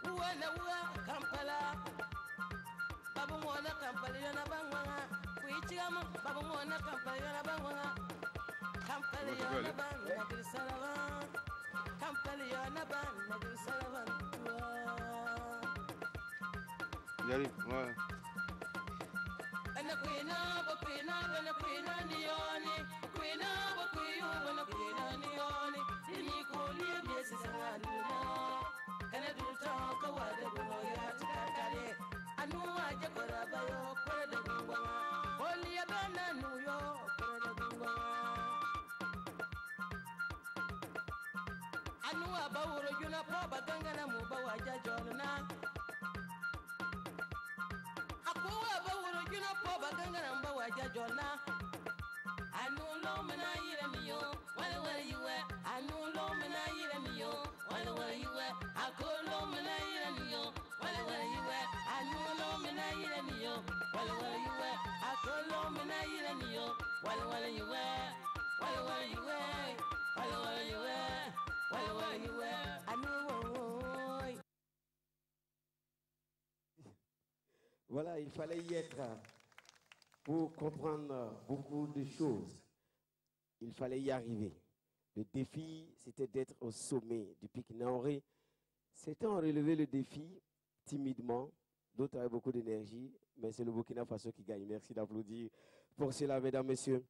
Uwana Kampala, Babu Mwana Kampala yana bangwana, Kuichigama, Babu Mwana Kampala yana bangwana, Kampala yana bangwana, Grisalavan, Kampala yana bangwana, Grisalavan. Jadi, mana? Ana kuina, bakuina, ana kuina nioni, kuina, bakuyu, ana kuina nioni. Ini kulia biasa sangaduna, kana duta kawada bunoya tukakare. Anu aja korabayo, korada bungwanga. Kulia bana nuyo, korada bungwanga. Anu abawuro yuna po bagangana mubawa jajolna. Jona, I know low man, I eat a meal. Where you at? I know low man, I eat a meal. Where you at? I go low man, I eat a meal. Where you at? I know low man, I eat a meal. Where you at? I go low man, I eat a meal. Where you at? Where you at? Voilà, il fallait y être pour comprendre beaucoup de choses. Il fallait y arriver. Le défi, c'était d'être au sommet du pic Naoré. Certains ont relevé le défi timidement, d'autres avaient beaucoup d'énergie, mais c'est le Burkina Faso qui gagne. Merci d'applaudir pour cela, mesdames, messieurs.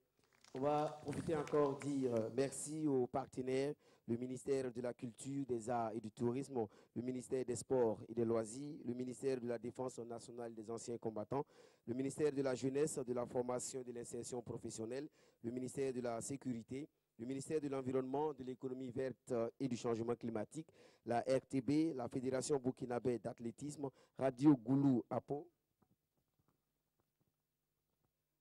On va profiter encore dire merci aux partenaires, le ministère de la Culture, des Arts et du Tourisme, le ministère des Sports et des Loisirs, le ministère de la Défense nationale des anciens combattants, le ministère de la Jeunesse, de la Formation et de l'Insertion professionnelle, le ministère de la Sécurité, le ministère de l'Environnement, de l'Économie verte et du Changement climatique, la RTB, la Fédération burkinabé d'athlétisme, Radio Goulou Apo.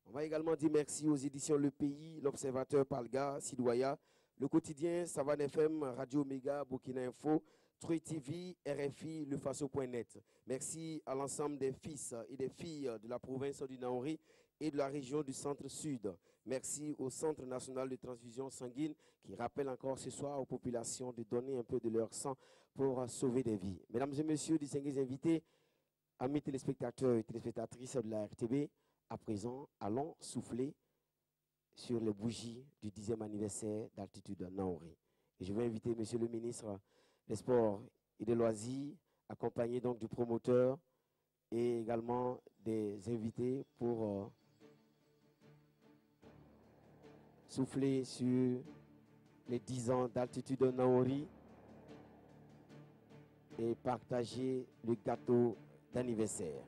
On va également dire merci aux éditions Le Pays, l'Observateur Palga, Sidoya, le quotidien Savane FM, Radio Méga, Burkina Info, Trui TV, RFI, lefaso.net. Merci à l'ensemble des fils et des filles de la province du Naouri et de la région du Centre-Sud. Merci au Centre national de transfusion sanguine qui rappelle encore ce soir aux populations de donner un peu de leur sang pour sauver des vies. Mesdames et messieurs, distingués invités, amis téléspectateurs et téléspectatrices de la RTB, à présent, allons souffler sur les bougies du 10e anniversaire d'Altitude Naouri. Et je vais inviter monsieur le ministre des Sports et des Loisirs, accompagné donc du promoteur et également des invités pour souffler sur les 10 ans d'Altitude Naouri et partager le gâteau d'anniversaire.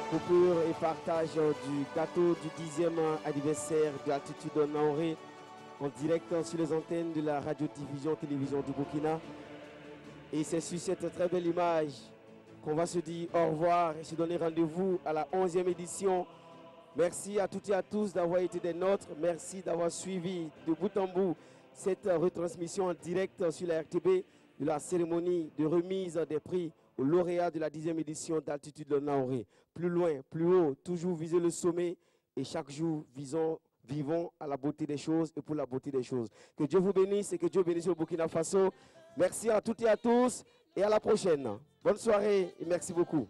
coupure et partage du gâteau du 10e anniversaire de Altitude Naoré en direct sur les antennes de la radiodiffusion télévision du Burkina. Et c'est sur cette très belle image qu'on va se dire au revoir et se donner rendez-vous à la 11e édition. Merci à toutes et à tous d'avoir été des nôtres. Merci d'avoir suivi de bout en bout cette retransmission en direct sur la RTB de la cérémonie de remise des prix aux lauréats de la 10e édition d'Altitude Naoré. Plus loin, plus haut, toujours viser le sommet et chaque jour vivons à la beauté des choses et pour la beauté des choses. Que Dieu vous bénisse et que Dieu bénisse le Burkina Faso. Merci à toutes et à tous et à la prochaine. Bonne soirée et merci beaucoup.